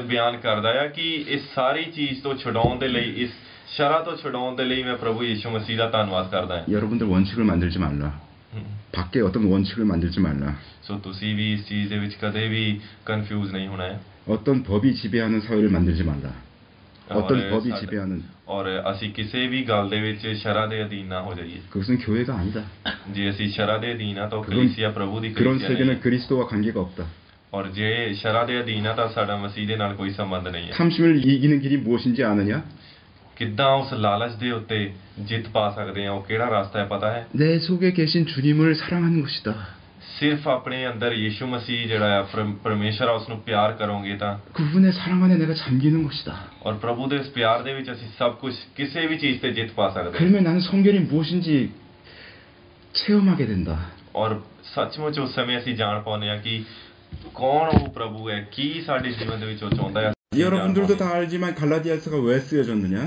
ਬਿਆਨ ਕਰਦਾ ਆ ਕਿ ਇਸ ਸਾਰੀ ਚੀਜ਼ ਤੋਂ ਛੁਡਾਉਣ ਦੇ ਲਈ ਇਸ ਸ਼ਰਾਂ ਤੋਂ ਛੁਡਾਉਣ ਦੇ ਲਈ ਮੈਂ ਪ੍ਰਭੂ ਯਿਸੂ ਮਸੀਹ ਦਾ ਧੰਨਵਾਦ ਕਰਦਾ ਹਾਂ 여러분들 원칙을 만들지 말라. 밖에 어떤 원칙을 만들지 말라. ਸੋ ਤੁਸੀਂ ਵੀ ਇਸ ਚੀਜ਼ ਦੇ ਵਿੱਚ ਕਦੇ ਵੀ ਕਨਫਿਊਜ਼ ਨਹੀਂ ਹੋਣਾ ਹੈ 어떤 법이 지배하는 사회를 만들지 말라. 어떤 법이 지배하는 ਔਰ ਅਸੀਂ ਕਿਸੇ ਵੀ ਗੱਲ ਦੇ ਵਿੱਚ ਸ਼ਰਾਂ ਦੇ ਅਧੀਨ ਨਾ ਹੋ ਜਾਈਏ 그것은 교회가 아니다. ਜੇ ਅਸੀਂ ਸ਼ਰਾਂ ਦੇ ਅਧੀਨ ਆ ਤਾਂ ਕਲੀਸਿਆ ਪ੍ਰਭੂ ਦੀ 그런 ਕਲੀਸਿਆ 세계는 그리스도와 관계가 없다. ਔਰ ਜੇ ਸ਼ਰਾਂ ਦੇ ਅਧੀਨ ਆ ਤਾਂ ਸਾਡਾ ਮਸੀਹ ਦੇ ਨਾਲ ਕੋਈ ਸੰਬੰਧ ਨਹੀਂ ਹੈ 탐심을 이기는 길이 무엇인지 아느냐? ਕਿੱਦਾਂ ਉਸ ਲਾਲਚ ਦੇ ਉੱਤੇ ਜਿੱਤ ਪਾ ਸਕਦੇ ਆ ਉਹ ਕਿਹੜਾ ਰਸਤਾ ਹੈ ਪਤਾ ਹੈ 내 속에 계신 주님을 사랑하는 것이다. ਸਿਰਫ ਆਪਣੇ ਅੰਦਰ ਯਿਸੂ ਮਸੀਹ ਜਿਹੜਾ ਆ ਪਰਮੇਸ਼ਰ ਆ ਉਸ ਨੂੰ ਪਿਆਰ ਕਰੋਗੇ ਤਾਂ 그분의 사랑 안에 내가 잠기는 것이다. ਔਰ ਪ੍ਰਭੂ ਦੇ ਇਸ ਪਿਆਰ ਦੇ ਵਿੱਚ ਅਸੀਂ ਸਭ ਕੁਝ ਕਿਸੇ ਵੀ ਚੀਜ਼ ਤੇ ਜਿੱਤ ਪਾ ਸਕਦੇ 그러면 나는 성결이 무엇인지 체험하게 된다. ਔਰ ਸੱਚਮੁੱਚ ਉਸ ਸਮੇਂ ਅਸੀਂ ਜਾਣ ਪਾਉਂਦੇ ਆ ਕਿ ਕੌਣ ਉਹ ਪ੍ਰਭੂ ਹੈ ਕੀ ਸਾਡੇ ਜੀਵਨ ਦੇ ਵਿੱਚ ਉਹ ਚਾਹੁੰਦਾ ਹੈ 여러분들도 다 알지만 갈라디아서가 왜 쓰여졌느냐?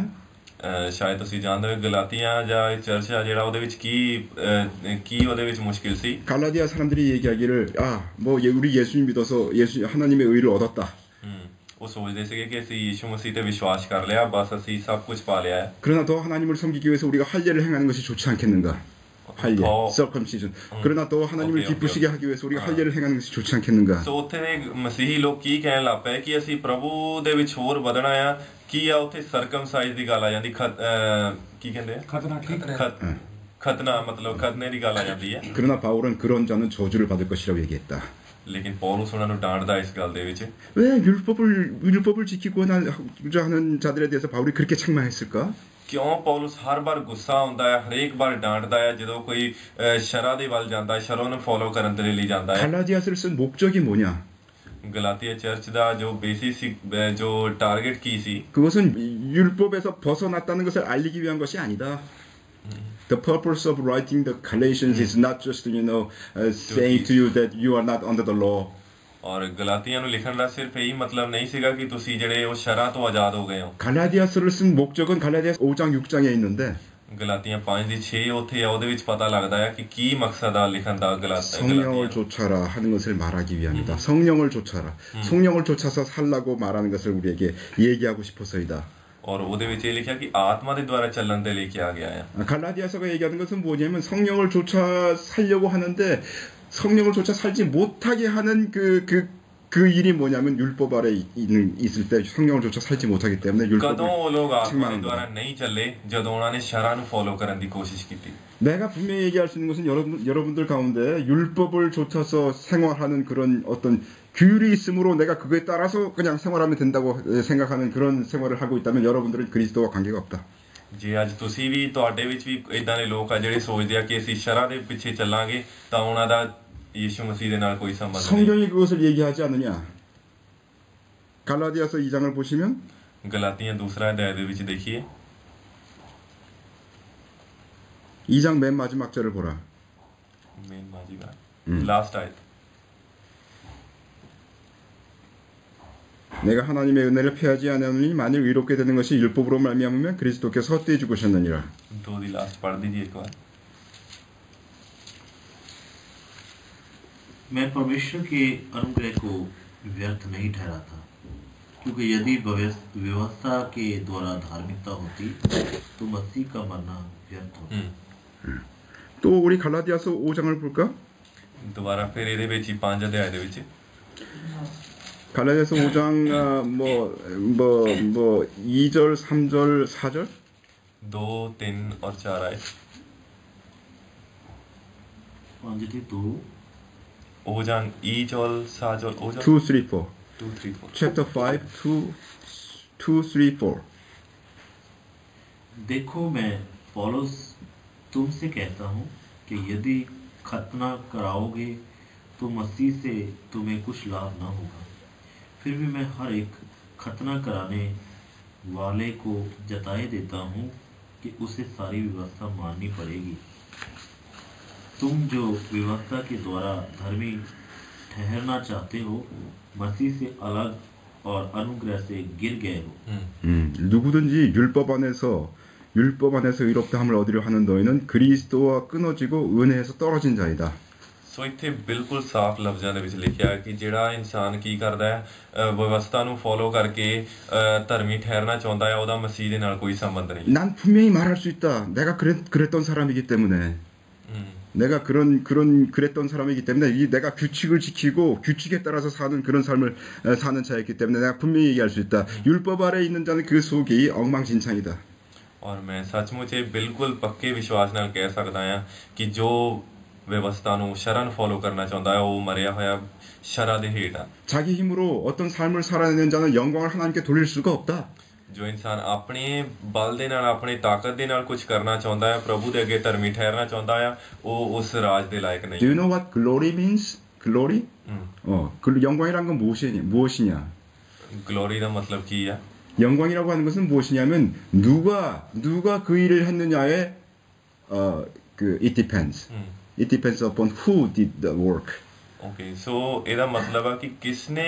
ਸ਼ਾਇਦ ਤੁਸੀਂ ਜਾਣਦੇ ਹੋ ਗਲਾਤੀਆਂ ਜਾਂ ਚਰਚ ਆ ਜਿਹੜਾ ਉਹਦੇ ਵਿੱਚ ਕੀ ਉਹਦੇ ਵਿੱਚ ਮੁਸ਼ਕਿਲ ਸੀ 갈라디아 사람들이 얘기하기를 뭐 우리 예수님 믿어서 하나님의 의를 얻었다. ਉਹ ਸੋਚਦੇ ਸੀਗੇ ਕਿ ਅਸੀਂ ਯਿਸੂ ਮਸੀਹ ਤੇ ਵਿਸ਼ਵਾਸ ਕਰ ਲਿਆ ਬਸ ਅਸੀਂ ਸਭ ਕੁਝ ਪਾ ਲਿਆ ਹੈ 그러나 더 하나님을 섬기기 위해서 우리가 할례를 행하는 것이 좋지 않겠는가? 할례, circumcision. 그러나 더 하나님을 기쁘시게 하기 위해서 우리가 할례를 행하는 것이 좋지 않겠는가? ਸੋ ਉੱਥੇ ਦੇ ਮਸੀਹੀ ਲੋਕ ਕੀ ਕਹਿਣ ਲੱਗ ਪਏ ਕਿ ਅਸੀਂ ਪ੍ਰਭੂ ਦੇ ਵਿੱਚ ਹੋਰ ਵਧਣਾ ਆ ਕੀ ਆ ਉੱਥੇ ਸਰਕਮਸਾਈਜ਼ ਦੀ ਗੱਲ ਆ ਜਾਂਦੀ ਕੀ ਕਹਿੰਦੇ ਆ ਖਤਨਾ ਮਤਲਬ ਖਤਨੇ ਦੀ ਗੱਲ ਆ ਜਾਂਦੀ ਹੈ 그러나 바울은 그런 자는 저주를 받을 것이라고 얘기했다. ਲੇਕਿਨ ਪੌਲਸ ਉਹਨਾਂ ਨੂੰ ਡਾਂਟਦਾ ਇਸ ਗੱਲ ਦੇ ਵਿੱਚ 왜 율법을 지키고자 하는 자들에 대해서 바울이 그렇게 책망했을까? ਕਿਉਂ ਪੌਲਸ ਹਰ ਵਾਰ ਗੁੱਸਾ ਹੁੰਦਾ ਹੈ ਹਰੇਕ ਵਾਰ ਡਾਂਟਦਾ ਹੈ ਜਦੋਂ ਕੋਈ ਸ਼ਰਾਂ ਦੇ ਵੱਲ ਜਾਂਦਾ ਹੈ ਸ਼ਰਾਂ ਨੂੰ ਫੋਲੋ ਕਰਨ ਦੇ ਲਈ ਜਾਂਦਾ ਹੈ 갈라디아서를 쓴 목적이 뭐냐? ਗਲਾਤੀਆ ਚਰਚ ਦਾ ਜੋ ਬੇਸਿਕ ਜੋ ਟਾਰਗੇਟ ਕੀ ਸੀ 그것은 율법에서 벗어났다는 것을 알리기 위한 것이 아니다. The purpose of writing the Galatians is not just saying to you that you are not under the law. ਔਰ ਗਲਾਤੀਆਂ ਨੂੰ ਲਿਖਣ ਦਾ ਸਿਰਫ ਇਹੀ ਮਤਲਬ ਨਹੀਂ ਸੀਗਾ ਕਿ ਤੁਸੀਂ ਜਿਹੜੇ ਉਹ ਸ਼ਰਾਂ ਤੋਂ ਆਜ਼ਾਦ ਹੋ ਗਏ ਹੋ 갈라디아서를 쓴 목적은 갈라디아서 5장 6장에 있는데 ਗਲਾਤੀਆਂ 5:6 ਉੱਥੇ ਆ ਉਹਦੇ ਵਿੱਚ ਪਤਾ ਲੱਗਦਾ ਹੈ ਕਿ ਕੀ ਮਕਸਦ ਆ ਲਿਖਣ ਦਾ 성령을 쫓아라 하는 것을 말하기 위함이다. 성령을 쫓아라. 성령을 쫓아서 살라고 말하는 것을 우리에게 얘기하고 싶어서이다. ਔਰ ਉਹਦੇ ਵਿੱਚ ਇਹ ਲਿਖਿਆ ਕਿ ਆਤਮਾ ਦੇ ਦੁਆਰਾ ਚੱਲਣ ਦੇ ਲਈ ਕਿਹਾ ਗਿਆ ਹੈ 갈라디아서가 얘기하는 것은 뭐냐면 성령을 쫓아 살려고 하는데 성령을 쫓아 살지 못하게 하는 그 일이 뭐냐면 율법 아래 있을 때 성령을 쫓아 살지 못하기 때문에 ਕਦੋਂ ਉਹ ਲੋਕ ਆਤਮਾ ਦੇ ਦੁਆਰਾ ਨਹੀਂ ਚੱਲੇ ਜਦੋਂ ਉਹਨਾਂ ਨੇ ਸ਼ਰਾਂ ਨੂੰ ਫੋਲੋ ਕਰਨ ਦੀ ਕੋਸ਼ਿਸ਼ ਕੀਤੀ 내가 분명히 얘기할 수 있는 것은 여러분들 가운데 율법을 쫓아서 생활하는 그런 어떤 규율이 있으므로 내가 그거에 따라서 그냥 생활하면 된다고 생각하는 그런 생활을 하고 있다면 여러분들은 그리스도와 관계가 없다. ਜੇ ਅੱਜ ਤੁਸੀਂ ਵੀ ਤੁਹਾਡੇ ਵਿੱਚ ਵੀ ਇਦਾਂ ਦੇ ਲੋਕ ਆ ਜਿਹੜੇ ਸੋਚਦੇ ਆ ਕਿ ਅਸੀਂ ਸ਼ਰਾਂ ਦੇ ਪਿੱਛੇ ਚੱਲਾਂਗੇ ਤਾਂ ਉਹਨਾਂ ਦਾ ਯਿਸੂ ਮਸੀਹ ਦੇ ਨਾਲ ਕੋਈ ਸੰਬੰਧ ਨਹੀਂ 성경이 그것을 얘기하지 않느냐? 갈라디아서 2장을 보시면 ਗਲਾਤੀਆਂ ਦੂਸਰਾ ਅਧਿਆਇ ਦੇ ਵਿੱਚ ਦੇਖੀਏ 2장 맨 마지막 절을 보라. ਮੇਨ ਮਾਜੀਗਾ ਲਾਸਟ ਆਇਤ 내가 하나님의 은혜를 피하지 않으니 만일 의롭게 되는 것이 율법으로 말미암으면 그리스도께서 헛되이 죽으셨느니라. ਦੋ ਦੀ ਲਾਸਟ ਪੜ੍ਹ ਦੀजिए ਇੱਕ ਵਾਰ मैं परमेश्वर के अनुग्रह को व्यर्थ नहीं ठहराता क्योंकि यदि व्यवस्था के द्वारा धार्मिकता होती तो मसीह का मरना व्यर्थ होता 또 우리 갈라디아서 5장을 볼까? ਦੁਬਾਰਾ ਫਿਰ ਇਹਦੇ ਵਿੱਚ ਹੀ 5 ਅਧਿਆਇ ਦੇ ਵਿੱਚ 갈라디아서 5장 2절, 3절, 4절 2 3 और 4 आयत 5 ਤੇ 2 5장 2절 4절 5절 2, 3, 4 2 3 4 Chapter 5, 2, 3, 4 देखो मैं पौलुस तुमसे कहता हूँ कि यदि खतना कराओगे तो मसीह से तुम्हें कुछ लाभ न होगा फिर भी मैं हर एक खतना कराने वाले को जताए देता हूँ कि उसे सारी व्यवस्था माननी पड़ेगी तुम जो व्यवस्था के द्वारा धर्मी ठहरना चाहते हो मसीह से अलग और अनुग्रह से गिर गए हो 누구든지 율법 안에서 의롭다함을 얻으려 하는 너희는 그리스도와 끊어지고 은혜에서 떨어진 자이다. ਸੋ ਇੱਥੇ ਬਿਲਕੁਲ ਸਾਫ਼ ਲਫ਼ਜ਼ਾਂ ਦੇ ਵਿੱਚ ਲਿਖਿਆ ਹੈ ਕਿ ਜਿਹੜਾ ਇਨਸਾਨ ਕੀ ਕਰਦਾ ਹੈ ਵਿਵਸਥਾ ਨੂੰ ਫੋਲੋ ਕਰਕੇ ਧਰਮੀ ਠਹਿਰਨਾ ਚਾਹੁੰਦਾ ਹੈ ਉਹਦਾ ਮਸੀਹ ਦੇ ਨਾਲ ਕੋਈ ਸੰਬੰਧ ਨਹੀਂ 난 분명히 말할 수 있다. 내가 그랬던 사람이기 때문에 내가 그랬던 사람이기 때문에 내가 규칙을 지키고 규칙에 따라서 사는 그런 삶을 사는 자였기 때문에 내가 분명히 얘기할 수 있다. 율법 아래 있는 자는 그 속이 엉망진창이다. ਔਰ ਮੈਂ ਸੱਚਮੁੱਚ ਇਹ ਬਿਲਕੁਲ ਪੱਕੇ ਵਿਸ਼ਵਾਸ ਨਾਲ ਕਹਿ ਸਕਦਾ ਹਾਂ ਕਿ ਜੋ ਵਿਵਸਥਾ ਨੂੰ ਸ਼ਰਨ ਫੋਲੋ ਕਰਨਾ ਚਾਹੁੰਦਾ ਹੈ ਉਹ ਮਰਿਆ ਹੋਇਆ ਸ਼ਰਾਂ ਦੇ ਹੇਠ ਆ 자기 힘으로 어떤 삶을 살아내는 자는 영광을 하나님께 돌릴 수가 없다. ਜੋ ਇਨਸਾਨ ਆਪਣੇ ਬਲ ਦੇ ਨਾਲ ਆਪਣੀ ਤਾਕਤ ਦੇ ਨਾਲ ਕੁਝ ਕਰਨਾ ਚਾਹੁੰਦਾ ਹੈ ਪ੍ਰਭੂ ਦੇ ਅੱਗੇ ਧਰਮੀ ਠਹਿਰਨਾ ਚਾਹੁੰਦਾ ਹੈ ਉਹ ਉਸ ਰਾਜ ਦੇ ਲਾਇਕ Do ਨਹੀਂ you know what glory means? Glory? 그 영광이란 건 무엇이냐? ਗਲੋਰੀ ਦਾ ਮਤਲਬ ਕੀ ਆ 영광이라고 하는 것은 무엇이냐면 누가 그 일을 했느냐에 it depends. It depends upon who did the work. Okay so ਇਹਦਾ ਮਤਲਬ ਆ ਕਿ ਕਿਸਨੇ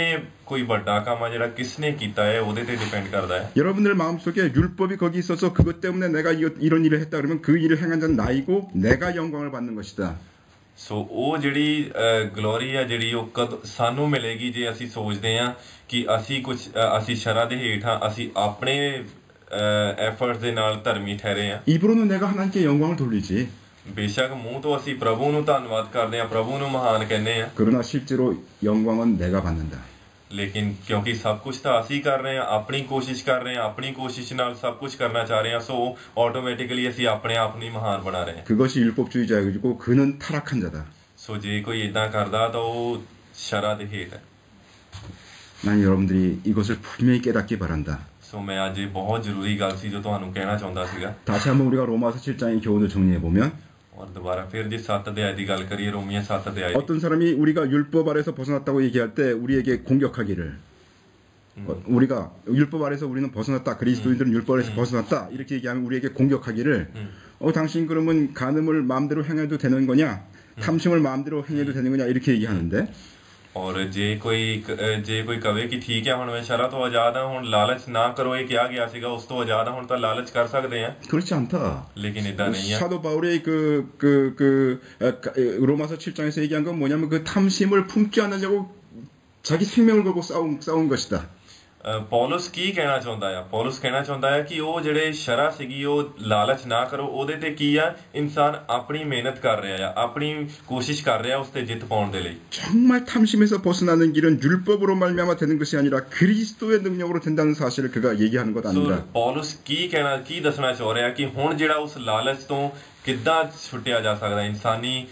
ਕੋਈ ਵੱਡਾ ਕੰਮ ਆ ਜਿਹੜਾ ਕਿਸਨੇ ਕੀਤਾ ਹੈ ਉਹਦੇ ਤੇ ਡਿਪੈਂਡ ਕਰਦਾ ਹੈ 여러분들 마음속에 율법이 거기 있어서 그것 때문에 내가 이런 일을 했다 그러면 그 일을 행한 자는 나이고 내가 영광을 받는 것이다. ਸੋ ਉਹ ਜਿਹੜੀ ਗਲੋਰੀ ਆ ਜਿਹੜੀ ਉਹ ਕਦ ਸਾਨੂੰ ਮਿਲੇਗੀ ਜੇ ਅਸੀਂ ਸੋਚਦੇ ਆ ਕਿ ਅਸੀਂ ਸ਼ਰਾਂ ਦੇ ਹੇਠ ਹਾਂ ਅਸੀਂ ਆਪਣੇ ਐਫਰਟਸ ਦੇ ਨਾਲ ਧਰਮੀ ਠਹਿਰੇ ਆ 입으로는 내가 하나님께 영광을 돌리지. ਬੇਸ਼ੱਕ ਮੂੰਹ ਤੋਂ ਅਸੀਂ ਪ੍ਰਭੂ ਨੂੰ ਧੰਨਵਾਦ ਕਰਦੇ ਆ ਪ੍ਰਭੂ ਨੂੰ ਮਹਾਨ ਕਹਿੰਦੇ ਆ 그러나 실제로 영광은 내가 받는다. ਲੇਕਿਨ ਕਿਉਂਕਿ ਸਭ ਕੁਝ ਤਾਂ ਅਸੀਂ ਕਰ ਰਹੇ ਆ ਆਪਣੀ ਕੋਸ਼ਿਸ਼ ਕਰ ਰਹੇ ਆ ਆਪਣੀ ਕੋਸ਼ਿਸ਼ ਨਾਲ ਸਭ ਕੁਝ ਕਰਨਾ ਚਾਹ ਰਹੇ ਆ ਸੋ ਆਟੋਮੈਟਿਕਲੀ ਅਸੀਂ ਆਪਣੇ ਆਪ ਨੂੰ ਮਹਾਨ ਬਣਾ ਰਹੇ ਆ 그것이 율법주의자이고 그는 타락한 자다. ਸੋ ਜੇ ਕੋਈ ਇਦਾਂ ਕਰਦਾ ਤਾਂ ਉਹ ਸ਼ਰਾਂ ਦੇ ਹੇਠ ਹੈ 난 여러분들이 이것을 분명히 깨닫기 바란다. ਸੋ ਮੈਂ ਅੱਜ ਇਹ ਬਹੁਤ ਜ਼ਰੂਰੀ ਗੱਲ ਸੀ ਜੋ ਤੁਹਾਨੂੰ ਕਹਿਣਾ ਚਾਹੁੰਦਾ ਸੀਗਾ 다시 한번 우리가 로마서 7장의 교훈을 정리해 보면 ਔਰ ਦੁਬਾਰਾ ਫਿਰ ਜੇ 7 ਅਧਿਆਇ ਦੀ ਗੱਲ ਕਰੀਏ ਰੋਮੀਆਂ 7 ਅਧਿਆਇ 어떤 사람이 우리가 율법 아래서 벗어났다고 얘기할 때 우리에게 공격하기를 우리가 율법 아래서 우리는 벗어났다. 그리스도인들은 율법 아래서 벗어났다. 이렇게 얘기하면 우리에게 공격하기를 당신 그러면 간음을 마음대로 행해도 되는 거냐? 탐심을 마음대로 행해도 되는 거냐? 이렇게 얘기하는데 ਔਰ ਜੇ ਕੋਈ ਕਵੇ ਕਿ ਠੀਕ ਹੈ ਹੁਣ ਮੈਂ ਸ਼ਰਾਂ ਤੋਂ ਆਜ਼ਾਦ ਹਾਂ ਹੁਣ ਲਾਲਚ ਨਾ ਕਰੋ ਇਹ ਕਿਹਾ ਗਿਆ ਸੀਗਾ ਉਸ ਤੋਂ ਆਜ਼ਾਦ ਹਾਂ ਹੁਣ ਤਾਂ ਲਾਲਚ ਕਰ ਸਕਦੇ ਆ 그렇지 않다. ਲੇਕਿਨ ਇਦਾਂ ਨਹੀਂ ਆ 사도 바울의 로마서 7장에서 얘기한 건 뭐냐면 그 탐심을 품지 않으려고 자기 생명을 걸고 싸운 것이다. ਪੌਲਸ ਕੀ ਕਹਿਣਾ ਚਾਹੁੰਦਾ ਆ ਪੌਲਸ ਕਹਿਣਾ ਚਾਹੁੰਦਾ ਹੈ ਕਿ ਉਹ ਜਿਹੜੇ ਸ਼ਰਾਂ ਸੀਗੀ ਉਹ ਲਾਲਚ ਨਾ ਕਰੋ ਉਹਦੇ ਤੇ ਕੀ ਆ ਇਨਸਾਨ ਆਪਣੀ ਮਿਹਨਤ ਕਰ ਰਿਹਾ ਆ ਆਪਣੀ ਕੋਸ਼ਿਸ਼ ਕਰ ਰਿਹਾ ਉਸ ਤੇ ਜਿੱਤ ਪਾਉਣ ਦੇ ਲਈ 정말 탐심에서 벗어나는 길은 율법으로 말미암아 되는 것이 아니라 그리스도의 능력으로 된다는 사실을 그가 얘기하는 것 아닙니다. ਪੌਲਸ ਕੀ ਦੱਸਣਾ ਚਾਹ ਰਿਹਾ ਕਿ ਹੁਣ ਜਿਹੜਾ ਉਸ ਲਾਲਚ ਤੋਂ ਕਿੱਦਾਂ ਛੁੱਟਿਆ ਜਾ ਸਕਦਾ ਇਨਸਾਨੀ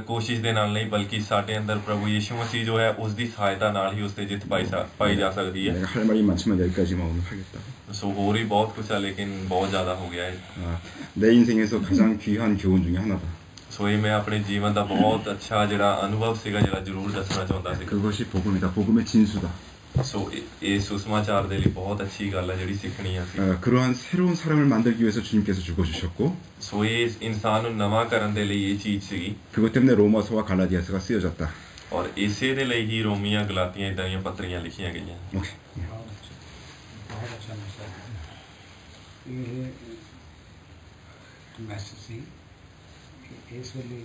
ਕੋਸ਼ਿਸ਼ ਦੇ ਨਾਲ ਨਹੀਂ ਬਲਕਿ ਸਾਡੇ ਅੰਦਰ ਪ੍ਰਭੂ ਯਿਸੂ ਮਸੀਹ ਜੋ ਹੈ ਉਸ ਦੀ ਸਹਾਇਤਾ ਨਾਲ ਹੀ ਉਸ ਤੇ ਜਿੱਤ ਪਾਈ ਜਾ ਸਕਦੀ ਹੈ 내가 할 말이 많지만 여기까지만 오늘 하겠다. ਸੋ ਹੋਰ ਵੀ ਬਹੁਤ ਕੁਝ ਹੈ ਲੇਕਿਨ ਬਹੁਤ ਜ਼ਿਆਦਾ ਹੋ ਗਿਆ ਹੈ 내 인생에서 가장 귀한 교훈 중에 하나다. ਸੋ ਇਹ ਮੈਂ ਆਪਣੇ ਜੀਵਨ ਦਾ ਬਹੁਤ ਅੱਛਾ ਜਿਹੜਾ ਅਨੁਭਵ ਸੀਗਾ ਜਿਹੜਾ ਜ਼ਰੂਰ ਦੱਸਣਾ ਚਾਹੁੰਦਾ ਸੀ 그것이 복음이다. 복음의 진수다. ਸੋ ਇਹ ਸੁਸਮਾਚਾਰ ਦੇ ਲਈ ਬਹੁਤ ਅੱਛੀ ਗੱਲ ਹੈ ਜਿਹੜੀ ਸਿੱਖਣੀ ਆ ਸੀ 그러한 새로운 사람을 만들기 위해서 주님께서 죽어주셨고 ਸੋ ਇਹ ਇਨਸਾਨ ਨੂੰ ਨਵਾਂ ਕਰਨ ਦੇ ਲਈ ਇਹ ਚੀਜ਼ ਸੀਗੀ 그것 때문에 로마서와 갈라디아서가 쓰여졌다. ਔਰ ਇਸੇ ਦੇ ਲਈ ਹੀ ਰੋਮੀਆਂ ਗਲਾਤੀਆਂ ਇਦਾਂ ਦੀਆਂ ਪੱਤਰੀਆਂ ਲਿਖੀਆਂ ਗਈਆਂ 오케이. ਬਹੁਤ ਅੱਛਾ ਮੈਸੇਜ ਇਹ ਮੈਸੇਜ ਸੀ ਕਿ ਇਸ ਵੇਲੇ